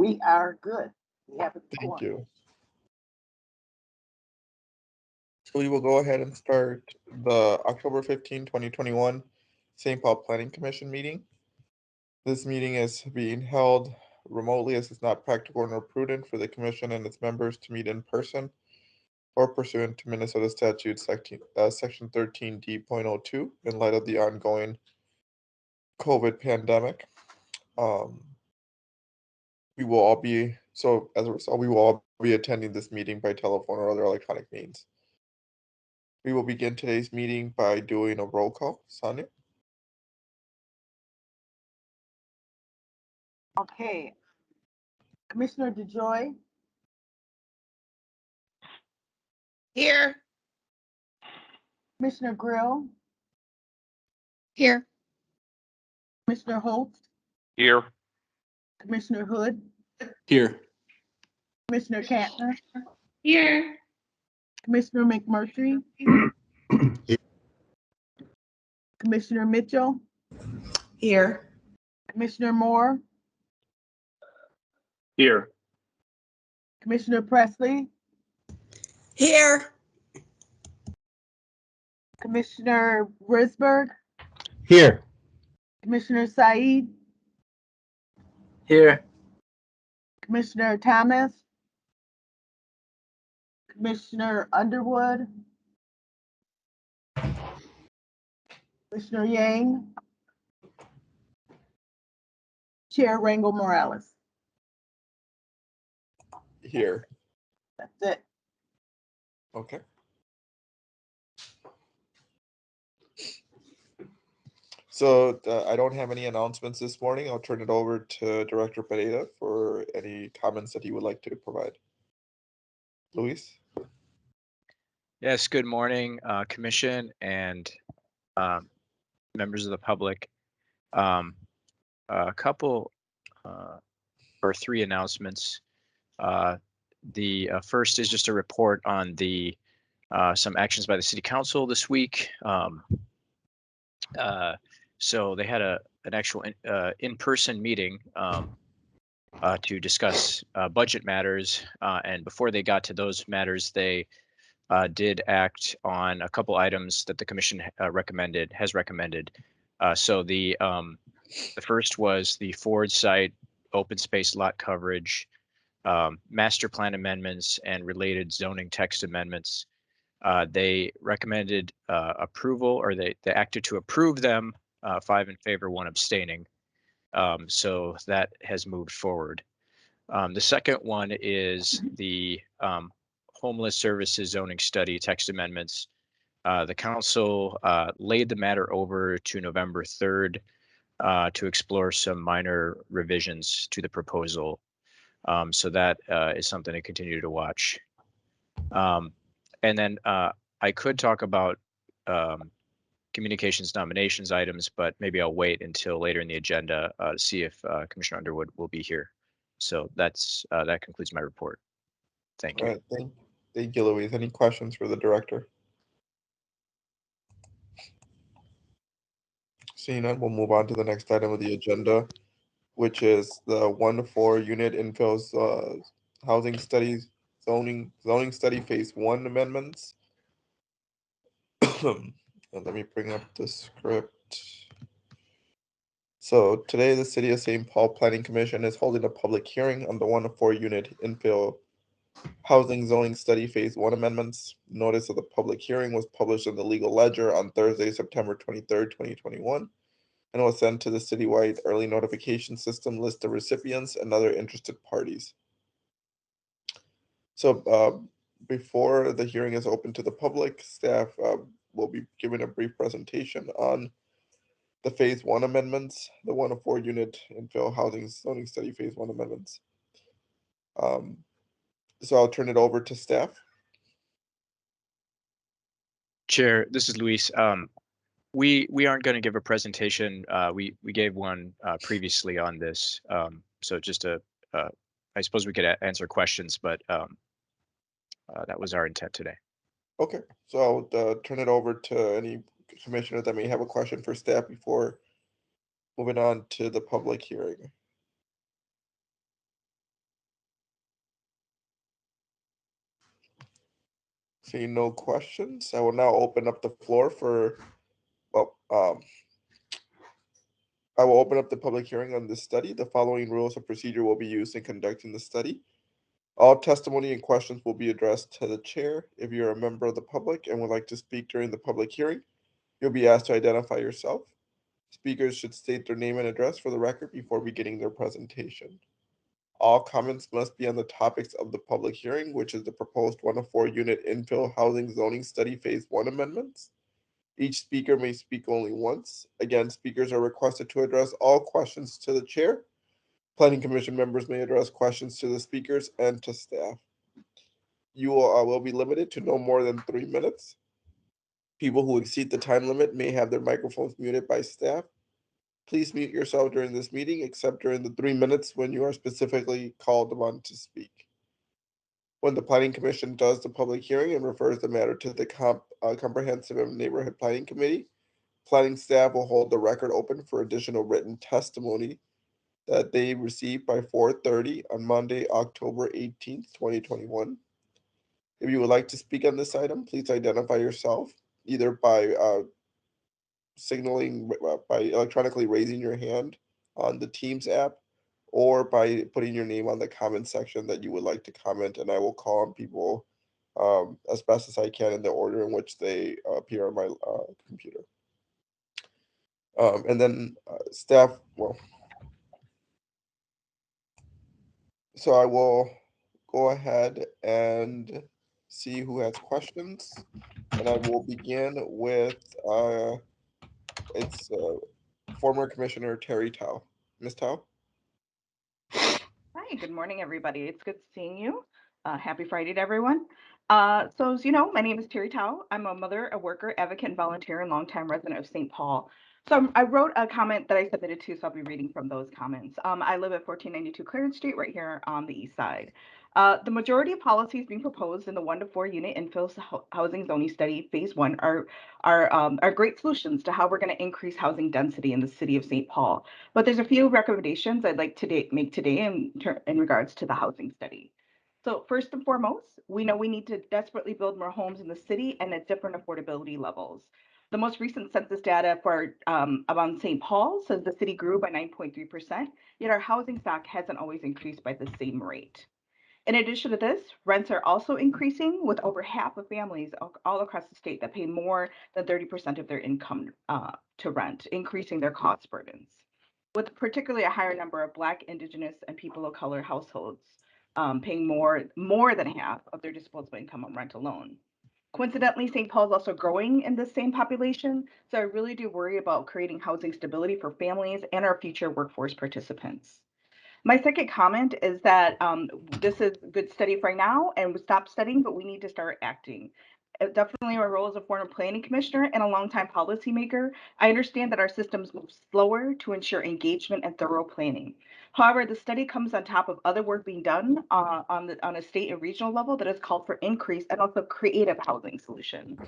We are good. We have it. Thank you. So we will go ahead and start the October 15, 2021 St. Paul Planning Commission meeting. This meeting is being held remotely as it's not practical nor prudent for the commission and its members to meet in person or pursuant to Minnesota statute section 13D.02 in light of the ongoing COVID pandemic. We will all be, so as a result, we will all be attending this meeting by telephone or other electronic means. We will begin today's meeting by doing a roll call. Sonia? Okay. Commissioner DeJoy? Here. Commissioner Grill? Here. Commissioner Holt? Here. Commissioner Hood? Here. Commissioner Kantner? Here. Commissioner McMurtry? Commissioner Mitchell? Here. Commissioner Moore? Here. Commissioner Presley? Here. Commissioner Risberg? Here. Commissioner Said? Here. Commissioner Thomas? Commissioner Underwood? Commissioner Yang? Chair Rangel Morales. Here. That's it. Okay. So I don't have any announcements this morning. I'll turn it over to Director Pereira for any comments that he would like to provide. Luis? Yes, good morning, Commission and members of the public. A couple or three announcements. The first is just a report on the some actions by the City Council this week. So they had an actual in-person meeting to discuss budget matters, and before they got to those matters, they did act on a couple items that the Commission has recommended. So the first was the Ford site open space lot coverage, master plan amendments, and related zoning text amendments. They recommended approval, or they acted to approve them, 5 in favor, 1 abstaining. So that has moved forward. The second one is the homeless services zoning study text amendments. The council laid the matter over to November 3rd to explore some minor revisions to the proposal. So that is something to continue to watch. And then I could talk about communications nominations items, but maybe I'll wait until later in the agenda to see if Commissioner Underwood will be here. So that concludes my report. Thank you. All right, thank you, Luis. Any questions for the director? Seeing none, we'll move on to the next item of the agenda, which is the 1 to 4 unit infill housing studies zoning study phase 1 amendments. Let me bring up the script. So today, the City of St. Paul Planning Commission is holding a public hearing on the 1 to 4 unit infill housing zoning study phase 1 amendments. Notice of the public hearing was published in the Legal Ledger on Thursday, September 23rd, 2021, and was sent to the citywide early notification system list of recipients and other interested parties. So before the hearing is open to the public, staff will be giving a brief presentation on the phase 1 amendments, the 1 to 4 unit infill housing zoning study phase 1 amendments. So I'll turn it over to staff. Chair, this is Luis. We aren't going to give a presentation. We gave one previously on this. So just I suppose we could answer questions, but that was our intent today. Okay, so I'll turn it over to any commissioner that may have a question for staff before moving on to the public hearing. Seeing no questions, I will now open up the floor for, well, I will open up the public hearing on this study. The following rules of procedure will be used in conducting the study. All testimony and questions will be addressed to the chair. If you're a member of the public and would like to speak during the public hearing, you'll be asked to identify yourself. Speakers should state their name and address for the record before beginning their presentation. All comments must be on the topics of the public hearing, which is the proposed 1 of 4 unit infill housing zoning study phase 1 amendments. Each speaker may speak only once. Again, speakers are requested to address all questions to the chair. Planning Commission members may address questions to the speakers and to staff. You will be limited to no more than 3 minutes. People who exceed the time limit may have their microphones muted by staff. Please mute yourself during this meeting, except during the 3 minutes when you are specifically called upon to speak. When the Planning Commission does the public hearing and refers the matter to the Comprehensive and Neighborhood Planning Committee, planning staff will hold the record open for additional written testimony that they receive by 4:30 on Monday, October 18th, 2021. If you would like to speak on this item, please identify yourself either by signaling by electronically raising your hand on the Teams app or by putting your name on the comment section that you would like to comment, and I will call on people as best as I can in the order in which they appear on my computer. And then staff, well, so I will go ahead and see who has questions, and I will begin with it's former Commissioner Terry Tao. Ms. Tao? Hi, good morning, everybody. It's good seeing you. Happy Friday to everyone. So as you know, my name is Terry Tao. I'm a mother, a worker, advocate, and volunteer, and longtime resident of St. Paul. So I wrote a comment that I submitted to, so I'll be reading from those comments. I live at 1492 Clarence Street, right here on the east side. The majority of policies being proposed in the 1 to 4 unit infill housing zoning study phase 1 are great solutions to how we're going to increase housing density in the city of St. Paul. But there's a few recommendations I'd like to make today in regards to the housing study. So first and foremost, we know we need to desperately build more homes in the city and at different affordability levels. The most recent census data for about St. Paul says the city grew by 9.3%, yet our housing stock hasn't always increased by the same rate. In addition to this, rents are also increasing, with over half of families all across the state that pay more than 30% of their income to rent, increasing their cost burdens, with particularly a higher number of Black, Indigenous, and people of color households paying more than half of their disposable income on rent alone. Coincidentally, St. Paul is also growing in the same population, so I really do worry about creating housing stability for families and our future workforce participants. My second comment is that this is a good study for now, and we stop studying, but we need to start acting. Definitely our role as a former planning commissioner and a longtime policymaker, I understand that our systems move slower to ensure engagement and thorough planning. However, the study comes on top of other work being done on a state and regional level that has called for increased and also creative housing solutions.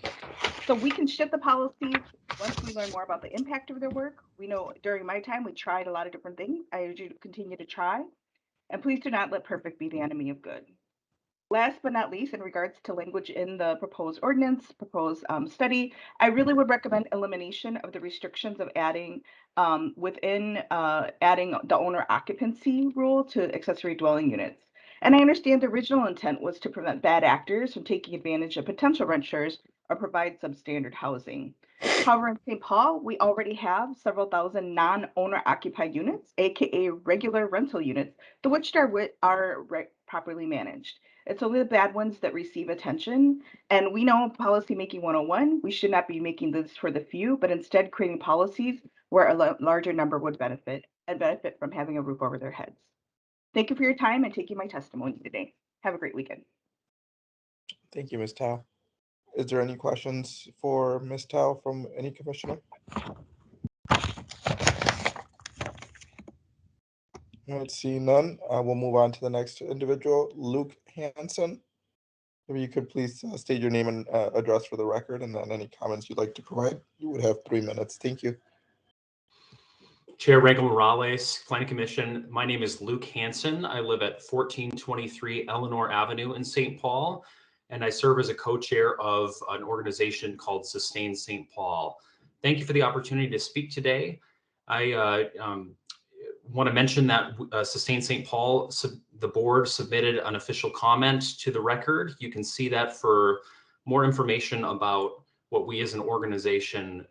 So we can shift the policies once we learn more about the impact of their work. We know during my time, we tried a lot of different things. I urge you to continue to try. And please do not let perfect be the enemy of good. Last but not least, in regards to language in the proposed ordinance, proposed study, I really would recommend elimination of the restrictions of adding adding the owner occupancy rule to accessory dwelling units. And I understand the original intent was to prevent bad actors from taking advantage of potential renters or provide substandard housing. However, in St. Paul, we already have several thousand non-owner occupied units, aka regular rental units, the which are properly managed. It's only the bad ones that receive attention. And we know policymaking 101, we should not be making this for the few, but instead creating policies where a larger number would benefit from having a roof over their heads. Thank you for your time and taking my testimony today. Have a great weekend. Thank you, Ms. Tao. Is there any questions for Ms. Tao from any commissioner? Let's see, none. We'll move on to the next individual, Luke Hansen. If you could please state your name and address for the record, and then any comments you'd like to provide. You would have 3 minutes. Thank you. Chair Rangel-Morales, Planning Commission. My name is Luke Hansen. I live at 1423 Eleanor Avenue in St. Paul. and I serve as a co-chair of an organization called Sustain St. Paul. Thank you for the opportunity to speak today. I want to mention that Sustain St. Paul, the board submitted an official comment to the record. You can see that for more information about what we as an organization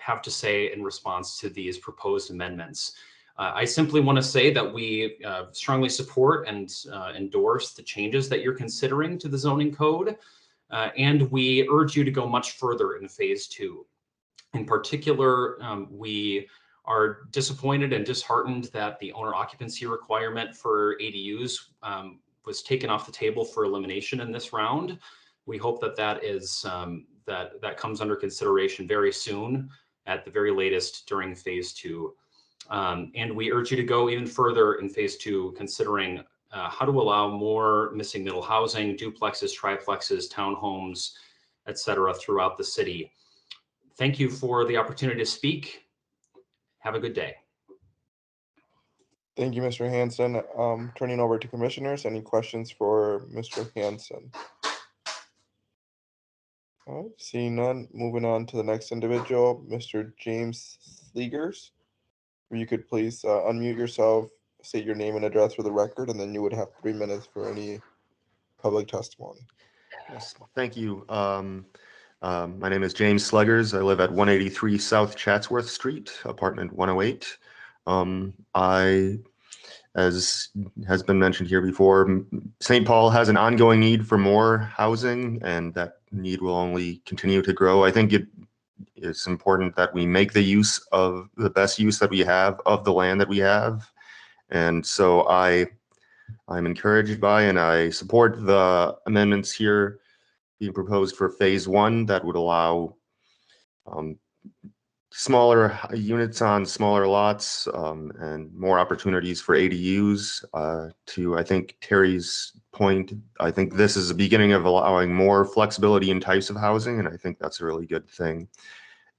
have to say in response to these proposed amendments. I simply want to say that we strongly support and endorse the changes that you're considering to the zoning code, and we urge you to go much further in phase 2. In particular, we are disappointed and disheartened that the owner occupancy requirement for ADUs was taken off the table for elimination in this round. We hope that that is that comes under consideration very soon, at the very latest during phase 2. And we urge you to go even further in phase 2, considering how to allow more missing middle housing, duplexes, triplexes, townhomes, et cetera, throughout the city. Thank you for the opportunity to speak. Have a good day. Thank you, Mr. Hanson. Turning over to commissioners. Any questions for Mr. Hanson? All right, seeing none, moving on to the next individual, Mr. James Slagers. If you could please unmute yourself, state your name and address for the record, and then you would have 3 minutes for any public testimony. Yes, thank you. My name is James Slagers. I live at 183 South Chatsworth Street, apartment 108. As has been mentioned here before, St. Paul has an ongoing need for more housing, and that need will only continue to grow. I think it's important that we make the best use that we have of the land that we have. And so I'm encouraged by and I support the amendments here being proposed for phase 1 that would allow smaller units on smaller lots and more opportunities for ADUs. To, I think, Terry's point, I think this is the beginning of allowing more flexibility in types of housing, and I think that's a really good thing.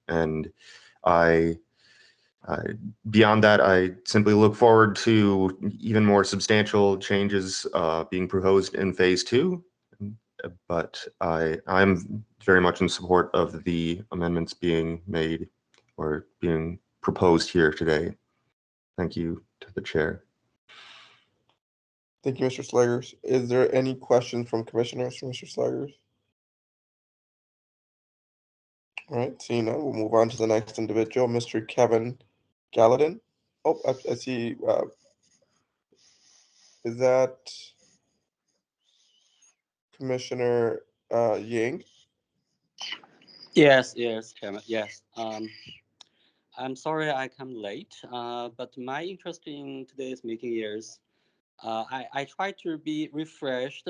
And beyond that, I simply look forward to even more substantial changes being proposed in phase 2. But I'm very much in support of the amendments being made or being proposed here today. Thank you to the chair. Thank you, Mr. Slagers. Is there any questions from commissioners for Mr. Slagers? All right, seeing none, we'll move on to the next individual, Mr. Kevin Galladin. Oh, I see. Is that Commissioner Yang? Yes, Chairman. Yes. I'm sorry I come late, but my interest in today's meeting is I try to be refreshed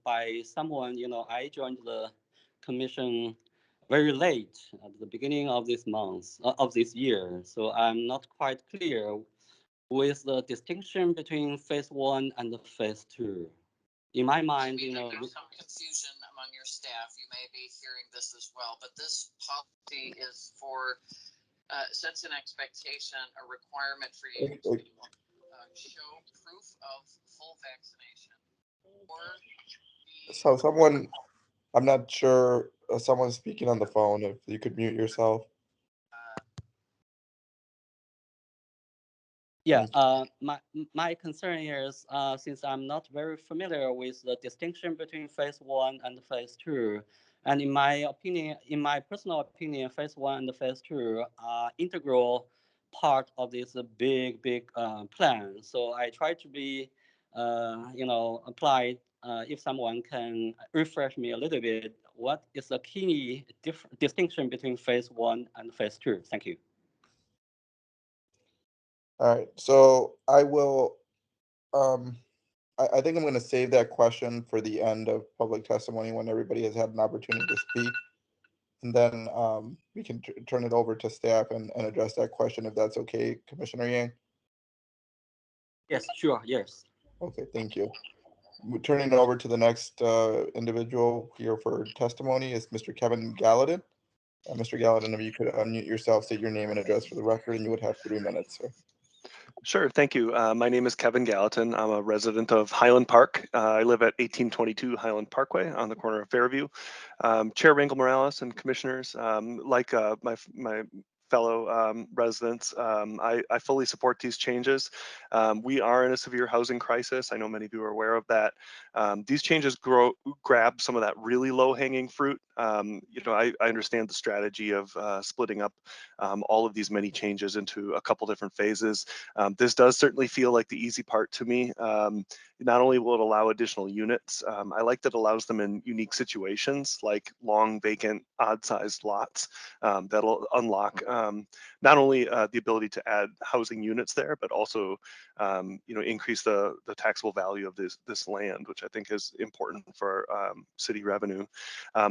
by someone. I joined the commission very late at the beginning of this month, of this year. So I'm not quite clear with the distinction between phase 1 and phase 2. In my mind, some confusion among your staff. You may be hearing this as well, but this policy is for sets an expectation, a requirement for you to show proof of full vaccination. So someone, I'm not sure, someone's speaking on the phone. If you could mute yourself. Yeah, my concern is since I'm not very familiar with the distinction between phase 1 and phase 2, and in my personal opinion, phase 1 and phase 2 are integral part of this big plan. So I try to be, applied. If someone can refresh me a little bit, what is the key distinction between phase 1 and phase 2? Thank you. All right, so I will, I think I'm going to save that question for the end of public testimony when everybody has had an opportunity to speak. And then we can turn it over to staff and address that question if that's okay, Commissioner Yang. Yes, sure, yes. Okay, thank you. We're turning it over to the next individual here for testimony is Mr. Kevin Galladin. Mr. Galladin, if you could unmute yourself, state your name and address for the record, and you would have 3 minutes, sir. Sure, thank you. My name is Kevin Gallatin. I'm a resident of Highland Park. I live at 1822 Highland Parkway on the corner of Fairview. Chair Rangel Morales and commissioners, like my fellow residents, I fully support these changes. We are in a severe housing crisis. I know many of you are aware of that. These changes grab some of that really low-hanging fruit. I understand the strategy of splitting up all of these many changes into a couple different phases. This does certainly feel like the easy part to me. Not only will it allow additional units, I like that it allows them in unique situations like long vacant odd-sized lots that'll unlock not only the ability to add housing units there, but also increase the taxable value of this land, which I think is important for city revenue.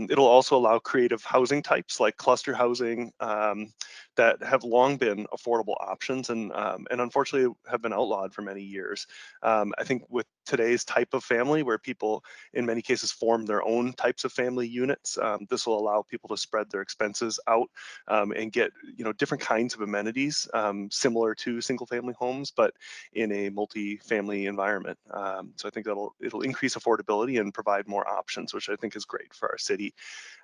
It'll also allow creative housing types like cluster housing that have long been affordable options and unfortunately have been outlawed for many years. I think with today's type of family, where people in many cases form their own types of family units, this will allow people to spread their expenses out and get different kinds of amenities similar to single family homes, but in a multi-family environment. So I think it'll increase affordability and provide more options, which I think is great for our city.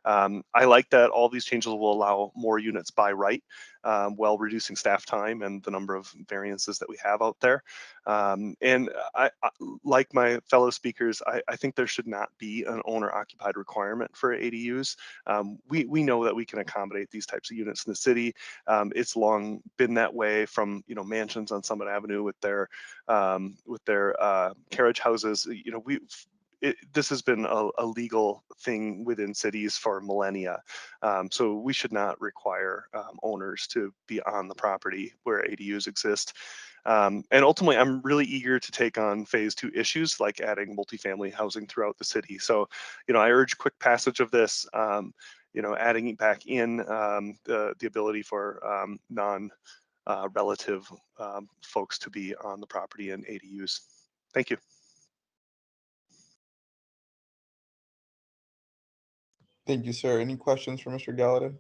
I like that all these changes will allow more units by right, while reducing staff time and the number of variances that we have out there. And I like my fellow speakers, I think there should not be an owner-occupied requirement for ADUs. We know that we can accommodate these types of units in the city. It's long been that way from mansions on Summit Avenue with their carriage houses. This has been a legal thing within cities for millennia. So we should not require owners to be on the property where ADUs exist. And ultimately, I'm really eager to take on phase 2 issues like adding multifamily housing throughout the city. So, I urge quick passage of this, adding back in the ability for non-relative folks to be on the property in ADUs. Thank you. Thank you, sir. Any questions for Mr. Galladin?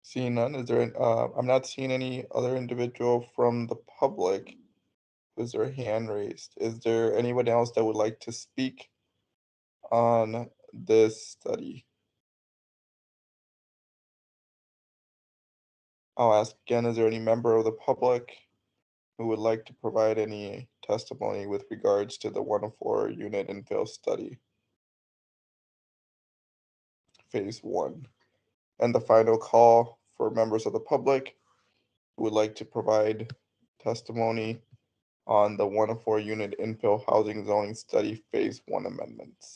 Seeing none, is there I'm not seeing any other individual from the public. Is there a hand raised? Is there anyone else that would like to speak on this study? I'll ask again, is there any member of the public who would like to provide any testimony with regards to the 104 unit infill study? Phase 1. And the final call for members of the public who would like to provide testimony on the 104 unit infill housing zoning study phase 1 amendments.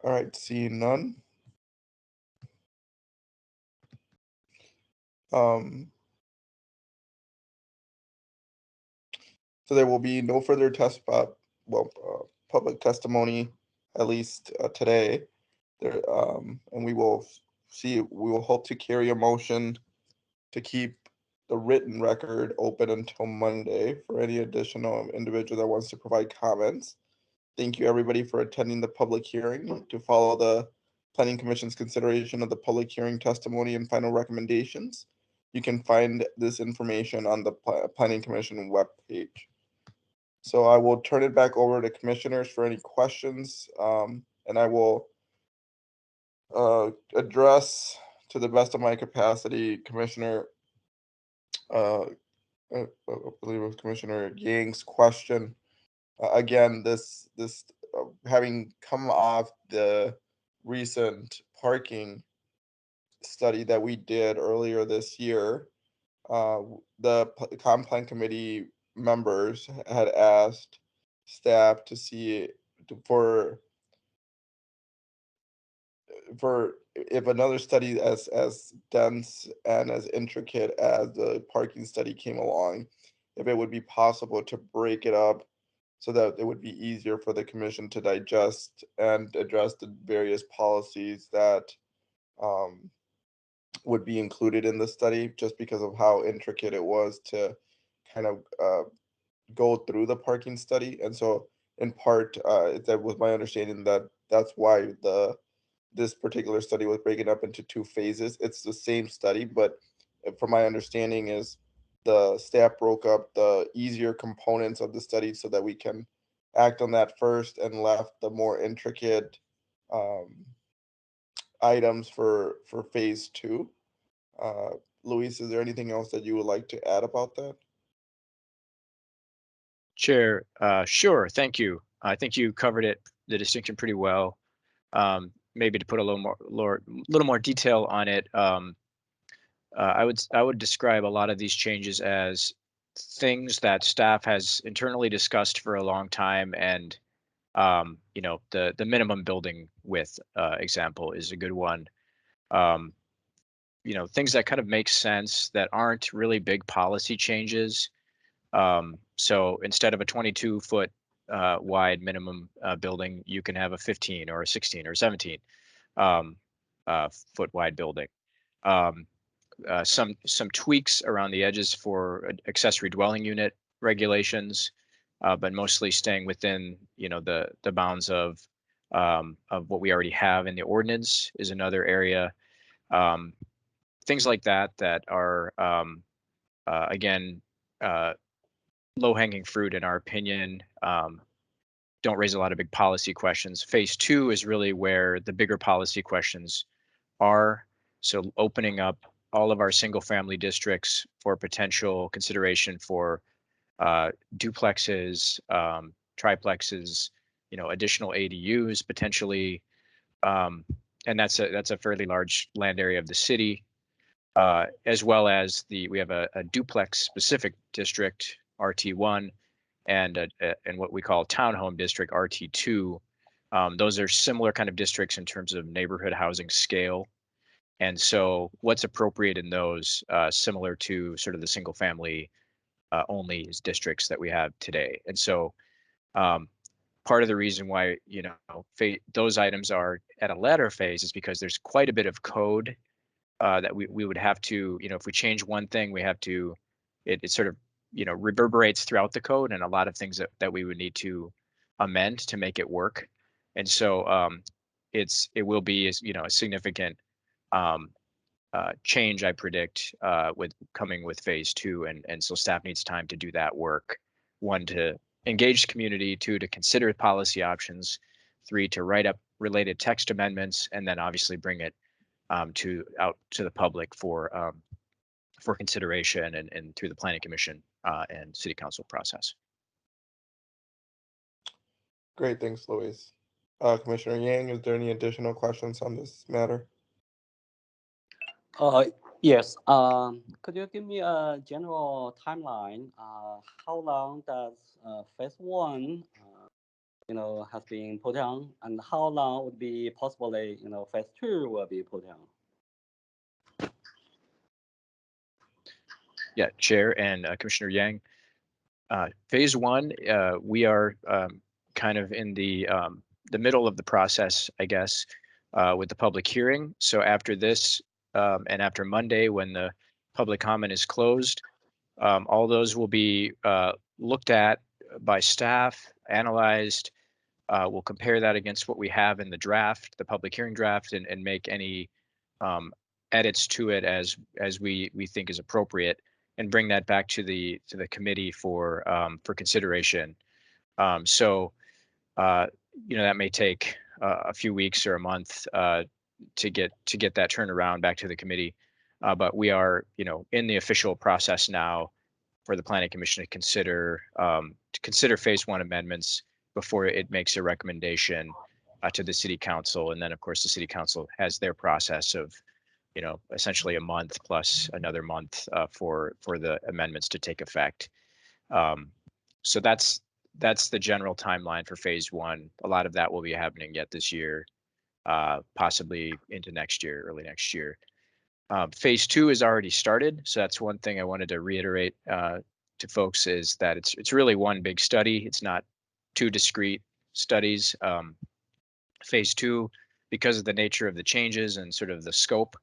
All right, seeing none. So there will be no further public testimony, at least today. And we will hope to carry a motion to keep the written record open until Monday for any additional individual that wants to provide comments. Thank you, everybody, for attending the public hearing. To follow the Planning Commission's consideration of the public hearing testimony and final recommendations, you can find this information on the Planning Commission webpage. So I will turn it back over to commissioners for any questions, and I will address, to the best of my capacity, Commissioner, I believe it was Commissioner Yang's question. Again, this having come off the recent parking study that we did earlier this year, the Comp Plan Committee members had asked staff to see for if another study as dense and as intricate as the parking study came along, if it would be possible to break it up so that it would be easier for the commission to digest and address the various policies that would be included in the study, just because of how intricate it was to kind of go through the parking study. And so in part, that was my understanding that that's why the this particular study was breaking up into 2 phases. It's the same study, but from my understanding is the staff broke up the easier components of the study so that we can act on that first and left the more intricate items for phase 2. Luis, is there anything else that you would like to add about that? Chair, sure, thank you. I think you covered the distinction pretty well. Maybe to put a little more detail on it, I would describe a lot of these changes as things that staff has internally discussed for a long time, and the minimum building width example is a good one. Things that kind of make sense that aren't really big policy changes. So instead of a 22-foot wide minimum building, you can have a 15 or a 16 or 17 foot wide building. Some tweaks around the edges for accessory dwelling unit regulations, but mostly staying within the bounds of what we already have in the ordinance is another area. Things like that are again low-hanging fruit in our opinion. Don't raise a lot of big policy questions. Phase 2 is really where the bigger policy questions are. So opening up all of our single-family districts for potential consideration for duplexes, triplexes, additional ADUs potentially, and that's a fairly large land area of the city, as well as we have a duplex-specific district RT1 and what we call townhome district RT2. Those are similar kind of districts in terms of neighborhood housing scale. And so what's appropriate in those, similar to sort of the single family only districts that we have today. And so part of the reason why, those items are at a latter phase is because there's quite a bit of code that we would have to, if we change one thing, we have to, it sort of, reverberates throughout the code, and a lot of things that we would need to amend to make it work. And so it will be, a significant change, I predict, with phase 2, and so staff needs time to do that work. 1, to engage the community, 2, to consider policy options, 3, to write up related text amendments, and then obviously bring it out to the public for consideration and through the planning commission and city council process. Great, thanks, Luis. Commissioner Yang, is there any additional questions on this matter? Yes. Could you give me a general timeline? How long does phase 1, has been put on, and how long would be possibly, phase 2 will be put on? Yeah, Chair and Commissioner Yang. Phase 1, we are kind of in the middle of the process, I guess, with the public hearing. So after this, and after Monday, when the public comment is closed, all those will be looked at by staff, analyzed. We'll compare that against what we have in the draft, the public hearing draft, and make any edits to it as we think is appropriate, and bring that back to the committee for consideration. So that may take a few weeks or a month to get that turned around back to the committee. But we are, in the official process now for the Planning Commission to consider phase 1 amendments before it makes a recommendation to the City Council. And then, of course, the City Council has their process of, essentially a month plus another month for the amendments to take effect. So that's the general timeline for phase 1. A lot of that will be happening yet this year, possibly into next year, early next year. Phase 2 is already started, so that's one thing I wanted to reiterate to folks, is that it's really one big study. It's not 2 discrete studies. Phase 2, because of the nature of the changes and sort of the scope,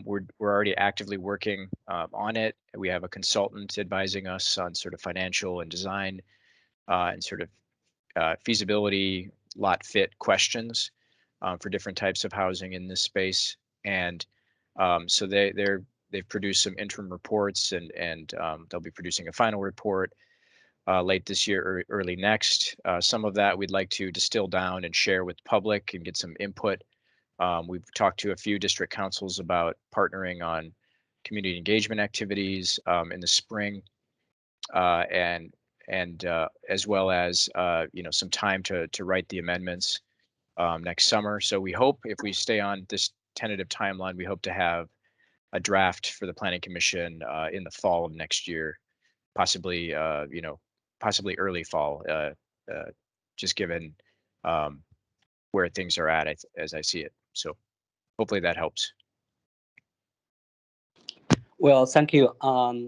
we're already actively working on it. We have a consultant advising us on sort of financial and design and sort of feasibility lot fit questions. for different types of housing in this space. And so they've produced some interim reports, and they'll be producing a final report late this year or early next. Some of that we'd like to distill down and share with the public and get some input. We've talked to a few district councils about partnering on community engagement activities in the spring, and as well as some time to write the amendments next summer. So we hope, if we stay on this tentative timeline, we hope to have a draft for the Planning Commission in the fall of next year, possibly possibly early fall, just given where things are at as I see it. So hopefully that helps. Well, thank you.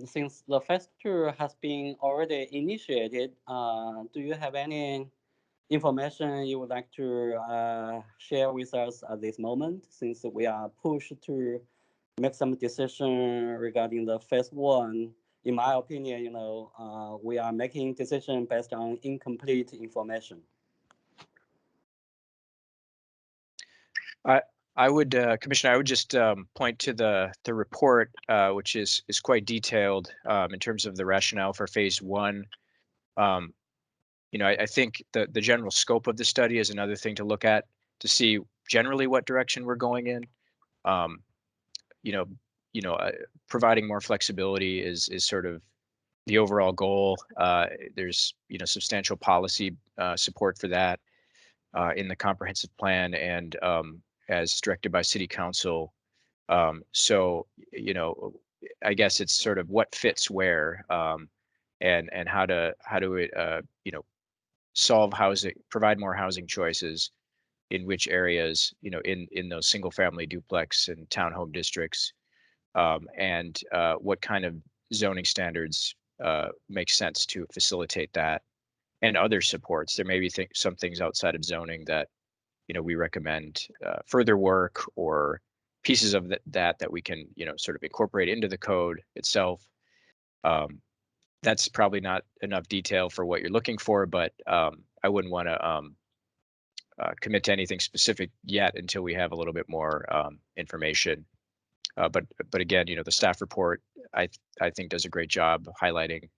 Since the phase 2 has been already initiated, do you have any information you would like to share with us at this moment, since we are pushed to make some decision regarding the phase 1? In my opinion, we are making decision based on incomplete information. I would, Commissioner, I would just point to the report, which is quite detailed in terms of the rationale for phase 1. I think the general scope of the study is another thing to look at to see generally what direction we're going in. Providing more flexibility is sort of the overall goal. There's substantial policy support for that in the comprehensive plan, and as directed by City Council. So I guess it's sort of what fits where, and how to solve housing, provide more housing choices in which areas, in those single family duplex and townhome districts, and what kind of zoning standards make sense to facilitate that, and other supports. There may be some things outside of zoning that we recommend further work, or pieces of that we can sort of incorporate into the code itself. That's probably not enough detail for what you're looking for, but I wouldn't want to commit to anything specific yet until we have a little bit more information. But again, the staff report I think does a great job highlighting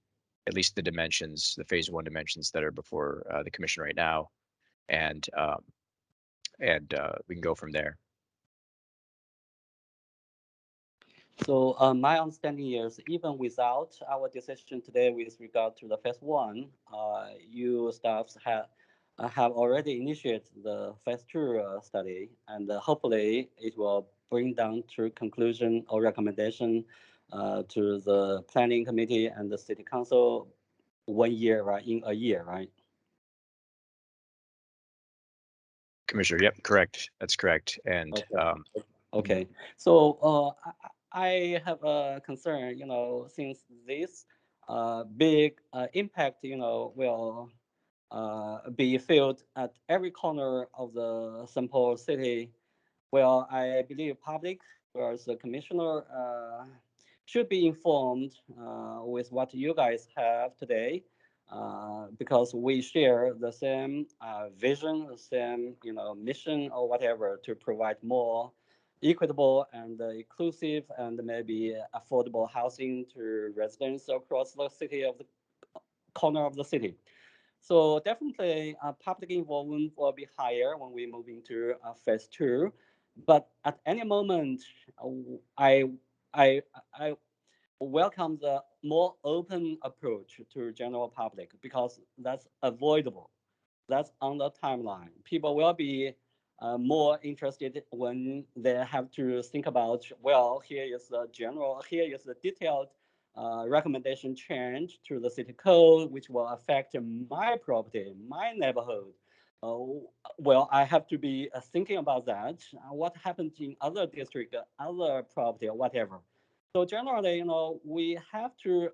at least the dimensions, the phase 1 dimensions that are before the commission right now, and we can go from there. So my understanding is, even without our decision today with regard to the phase 1, you staffs have already initiated the phase 2 study, and hopefully it will bring down to conclusion or recommendation to the planning committee and the city council 1 year, right? In a year, right? Commissioner, yep, correct. That's correct. And okay. So I have a concern, since this big impact, will be felt at every corner of the St. Paul city. Well, I believe public, whereas the commissioner, should be informed with what you guys have today, because we share the same vision, the same mission or whatever, to provide more equitable and inclusive and maybe affordable housing to residents across the city of the corner of the city. So definitely public involvement will be higher when we move into phase 2. But at any moment, I welcome the more open approach to general public, because that's avoidable. That's on the timeline. People will be more interested when they have to think about, well, here is the detailed recommendation change to the city code, which will affect my property, my neighborhood. Well, I have to be thinking about that. What happens in other district, other property, or whatever. So generally, we have to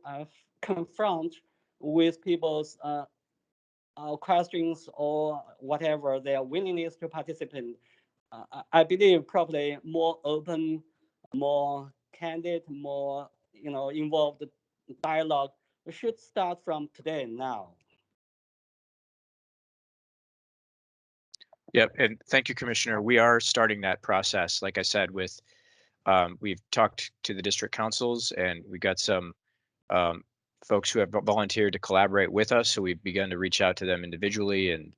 confront with people's questions or whatever, their willingness to participate. I believe probably more open, more candid, more involved dialogue should start from today now. Yep, and thank you, Commissioner. We are starting that process. Like I said, with we've talked to the district councils, and we got some folks who have volunteered to collaborate with us. So we've begun to reach out to them individually and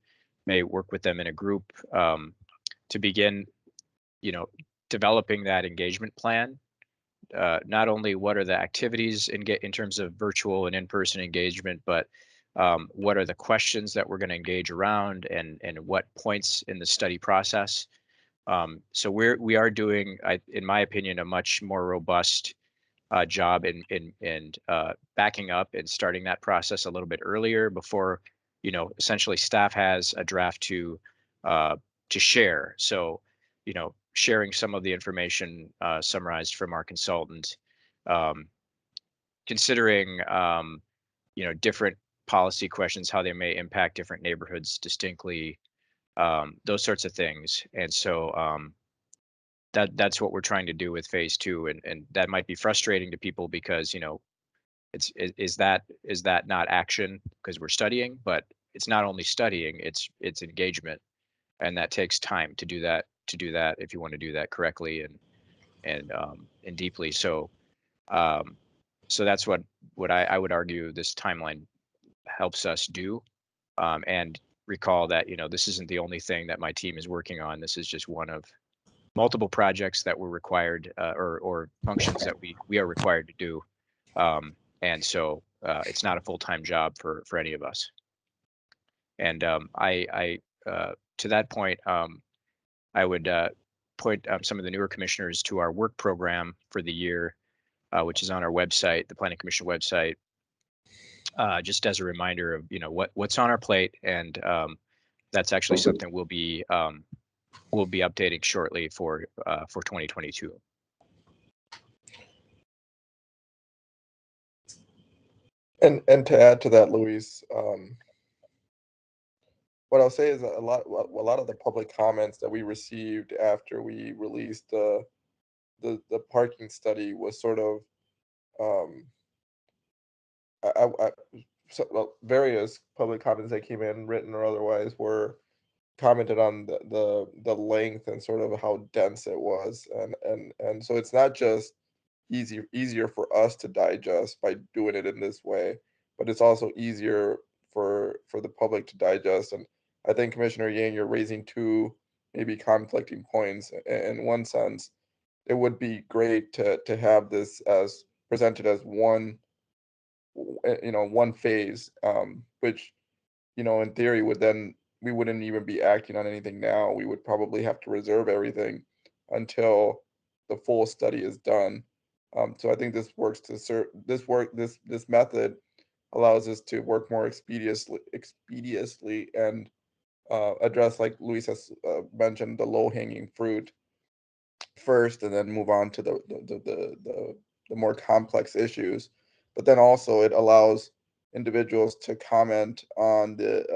may work with them in a group to begin, developing that engagement plan. Not only what are the activities in terms of virtual and in-person engagement, but what are the questions that we're going to engage around, and what points in the study process. So we are doing, in my opinion, a much more robust job in backing up and starting that process a little bit earlier before, essentially staff has a draft to share. So, sharing some of the information summarized from our consultant, considering, different policy questions, how they may impact different neighborhoods distinctly, those sorts of things. And so that's what we're trying to do with phase 2. And that might be frustrating to people because, is that not action because we're studying? But it's not only studying, it's engagement. And that takes time to do that if you want to do that correctly and deeply. So so that's what I would argue this timeline helps us do. And recall that, this isn't the only thing that my team is working on. This is just one of multiple projects that we're required or functions that we are required to do. And so it's not a full-time job for any of us. And I to that point, I would point some of the newer commissioners to our work program for the year, which is on our website, the Planning Commission website, just as a reminder of what's on our plate. And that's actually something we'll be updating shortly for 2022. And to add to that, Luis, what I'll say is a lot of the public comments that we received after we released the parking study was sort of various public comments that came in, written or otherwise, were commented on the length and sort of how dense it was, and so it's not just easier for us to digest by doing it in this way, but it's also easier for the public to digest. And I think, Commissioner Yang, you're raising two maybe conflicting points. In one sense, it would be great to have this as presented as one phase, which in theory would then we wouldn't even be acting on anything now. We would probably have to reserve everything until the full study is done. So I think this works to this method allows us to work more expeditiously and address, like Luis has mentioned, the low hanging fruit first, and then move on to the more complex issues. But then also it allows individuals to comment on it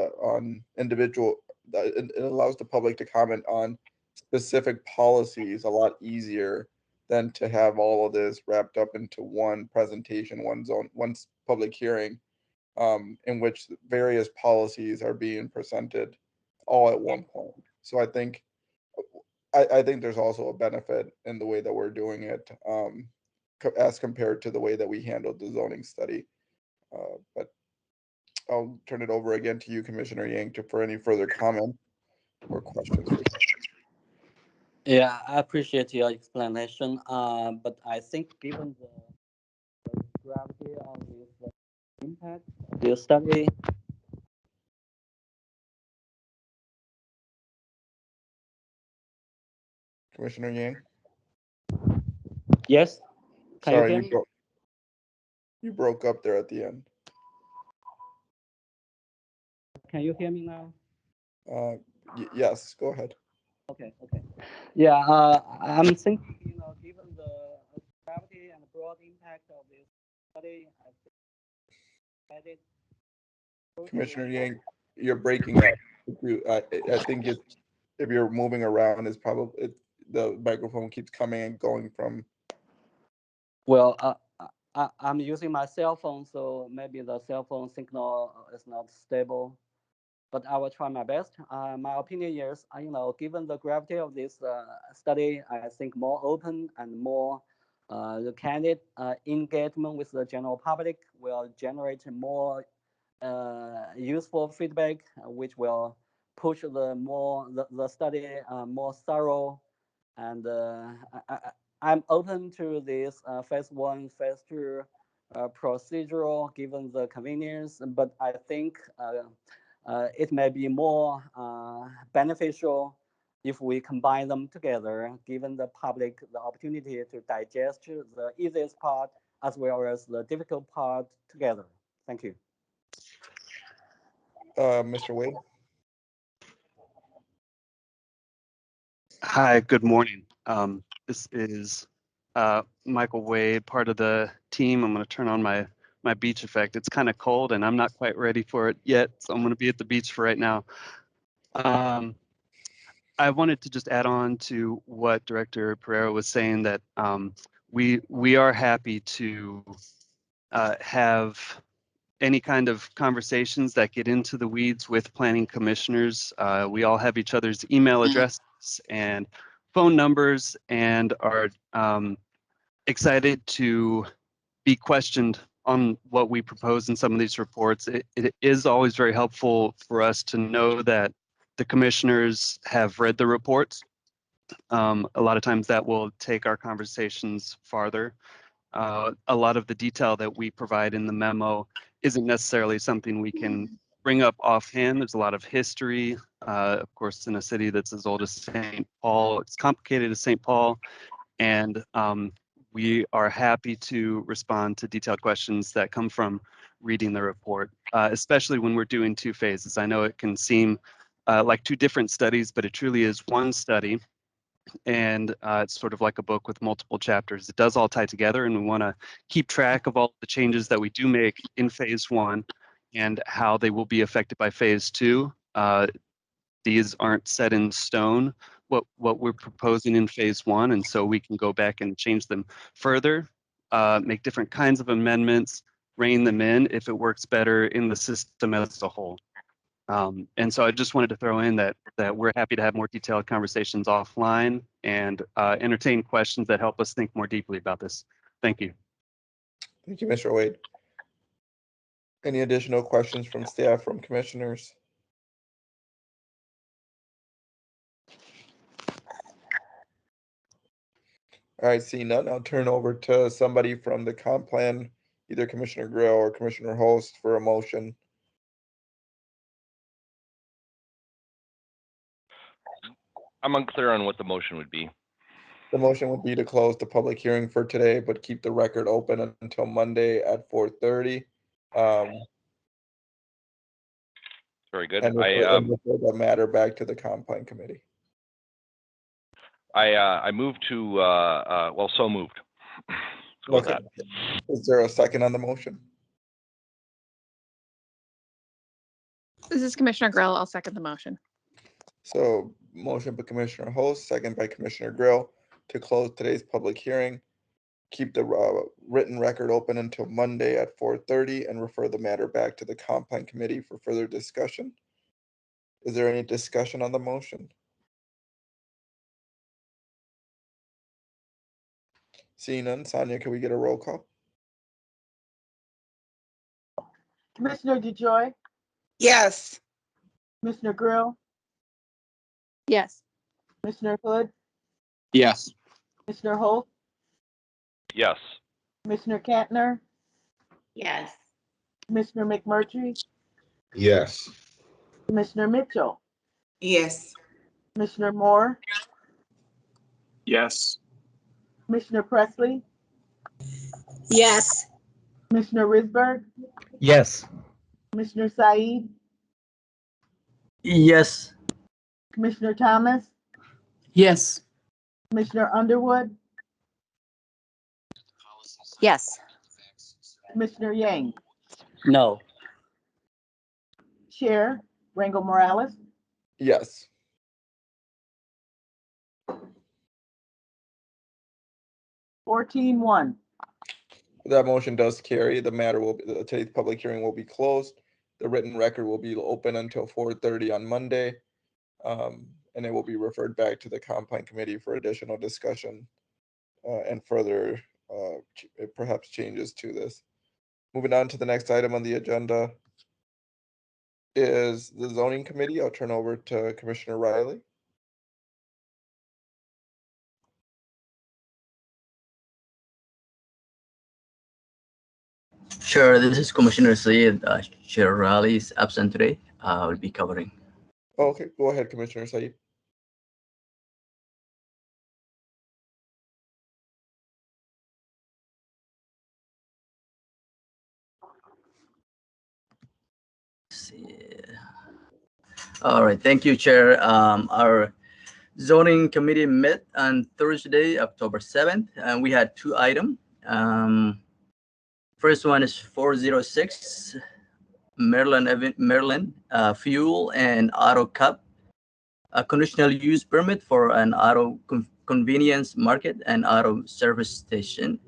allows the public to comment on specific policies a lot easier than to have all of this wrapped up into one presentation, one public hearing, in which various policies are being presented all at one point. So I think there's also a benefit in the way that we're doing it, as compared to the way that we handled the zoning study. But I'll turn it over again to you, Commissioner Yang, for any further comment or questions. Yeah, I appreciate your explanation. But I think given the gravity of this impact of your study, Commissioner Yang? yes, can Sorry, you hear me? You broke up there at the end. Can you hear me now? Yes, go ahead. Okay. Yeah, I'm thinking, given the gravity and broad impact of this study, I think Commissioner Yang, you're breaking up. I think if you're moving around, it's probably the microphone keeps coming and going from. Well, I'm using my cell phone, so maybe the cell phone signal is not stable. but I will try my best. My opinion is, given the gravity of this study, I think more open and more the candid engagement with the general public will generate more useful feedback, which will push the study more thorough. And I'm open to this phase 1, phase 2 procedural given the convenience, but I think it may be more beneficial if we combine them together, given the public the opportunity to digest the easiest part as well as the difficult part together. Thank you. Mr. Wade? Hi, good morning. This is Michael Wade, part of the team. I'm going to turn on my beach effect. It's kind of cold and I'm not quite ready for it yet, so I'm going to be at the beach for right now. I wanted to just add on to what Director Pereira was saying, that we are happy to have any kind of conversations that get into the weeds with planning commissioners. We all have each other's email addresses and phone numbers, and are excited to be questioned on what we propose in some of these reports. It is always very helpful for us to know that the commissioners have read the reports. A lot of times that will take our conversations farther. A lot of the detail that we provide in the memo isn't necessarily something we can bring up offhand. There's a lot of history, of course, in a city that's as old as St. Paul. It's complicated as St. Paul, and we are happy to respond to detailed questions that come from reading the report, especially when we're doing 2 phases. I know it can seem like 2 different studies, but it truly is one study. And it's sort of like a book with multiple chapters. It does all tie together, and we want to keep track of all the changes that we do make in phase 1 and how they will be affected by phase 2. These aren't set in stone, what we're proposing in phase 1, and so we can go back and change them further, make different kinds of amendments, rein them in if it works better in the system as a whole. And so I just wanted to throw in that we're happy to have more detailed conversations offline and entertain questions that help us think more deeply about this. Thank you. Thank you, Mr. Wade. Any additional questions from staff, from commissioners? All right, seeing none, I'll turn over to somebody from the comp plan, either Commissioner Grill or Commissioner Host, for a motion. I'm unclear on what the motion would be. The motion would be to close the public hearing for today, but keep the record open until Monday at 4:30. Very good. And refer the matter back to the comp plan committee. I moved to well, so moved. Go with that. Is there a second on the motion? This is Commissioner Grill. I'll second the motion. So motion by Commissioner Host, second by Commissioner Grill, to close today's public hearing. Keep the written record open until Monday at 4:30 and refer the matter back to the comp plan committee for further discussion. Is there any discussion on the motion? Seeing none, Sonia, can we get a roll call? Commissioner DeJoy, Yes. Commissioner Grill, Yes. Commissioner Hood, Yes. Commissioner Holt, Yes. Commissioner Kantner, Yes. Commissioner McMurtry, Yes. Commissioner Mitchell, Yes. Commissioner Moore, Yes. Commissioner Presley, Yes. Commissioner Risberg, Yes. Commissioner Said, Yes. Commissioner Thomas, Yes. Commissioner Underwood, Yes. Commissioner Yang, No. Chair Rangel Morales. Yes. (14-1). That motion does carry. The matter will be, today's public hearing will be closed. The written record will be open until 4:30 on Monday, and it will be referred back to the Complaint Committee for additional discussion and further perhaps changes to this. Moving on to the next item on the agenda is the Zoning Committee. I'll turn over to Commissioner Riley. Sure, this is Commissioner Sayed. Chair Raleigh is absent today. I will be covering. Okay, go ahead, Commissioner Said. All right, thank you, Chair. Our zoning committee met on Thursday, October 7th, and we had two items. First one is 406 Maryland fuel and auto cup, a conditional use permit for an auto convenience market and auto service station.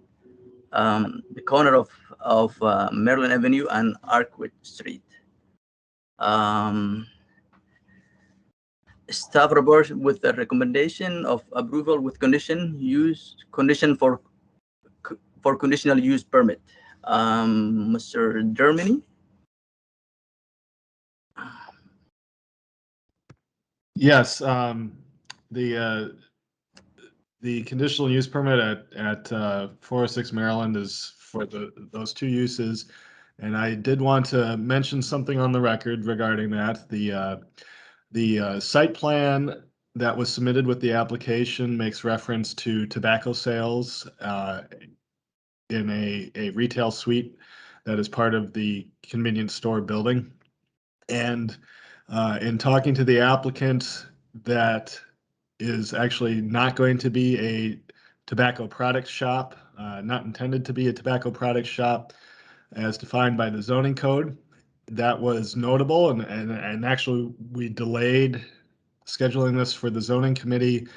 The corner of Maryland Avenue and Arkwright Street. Staff report with the recommendation of approval with condition for conditional use permit. Mr. Germany. Yes, the conditional use permit at 406 Maryland is for those two uses. And I did want to mention something on the record regarding that. The site plan that was submitted with the application makes reference to tobacco sales in a retail suite that is part of the convenience store building. And in talking to the applicant, that is actually not going to be a tobacco product shop, not intended to be a tobacco product shop as defined by the zoning code. That was notable, and actually we delayed scheduling this for the zoning committee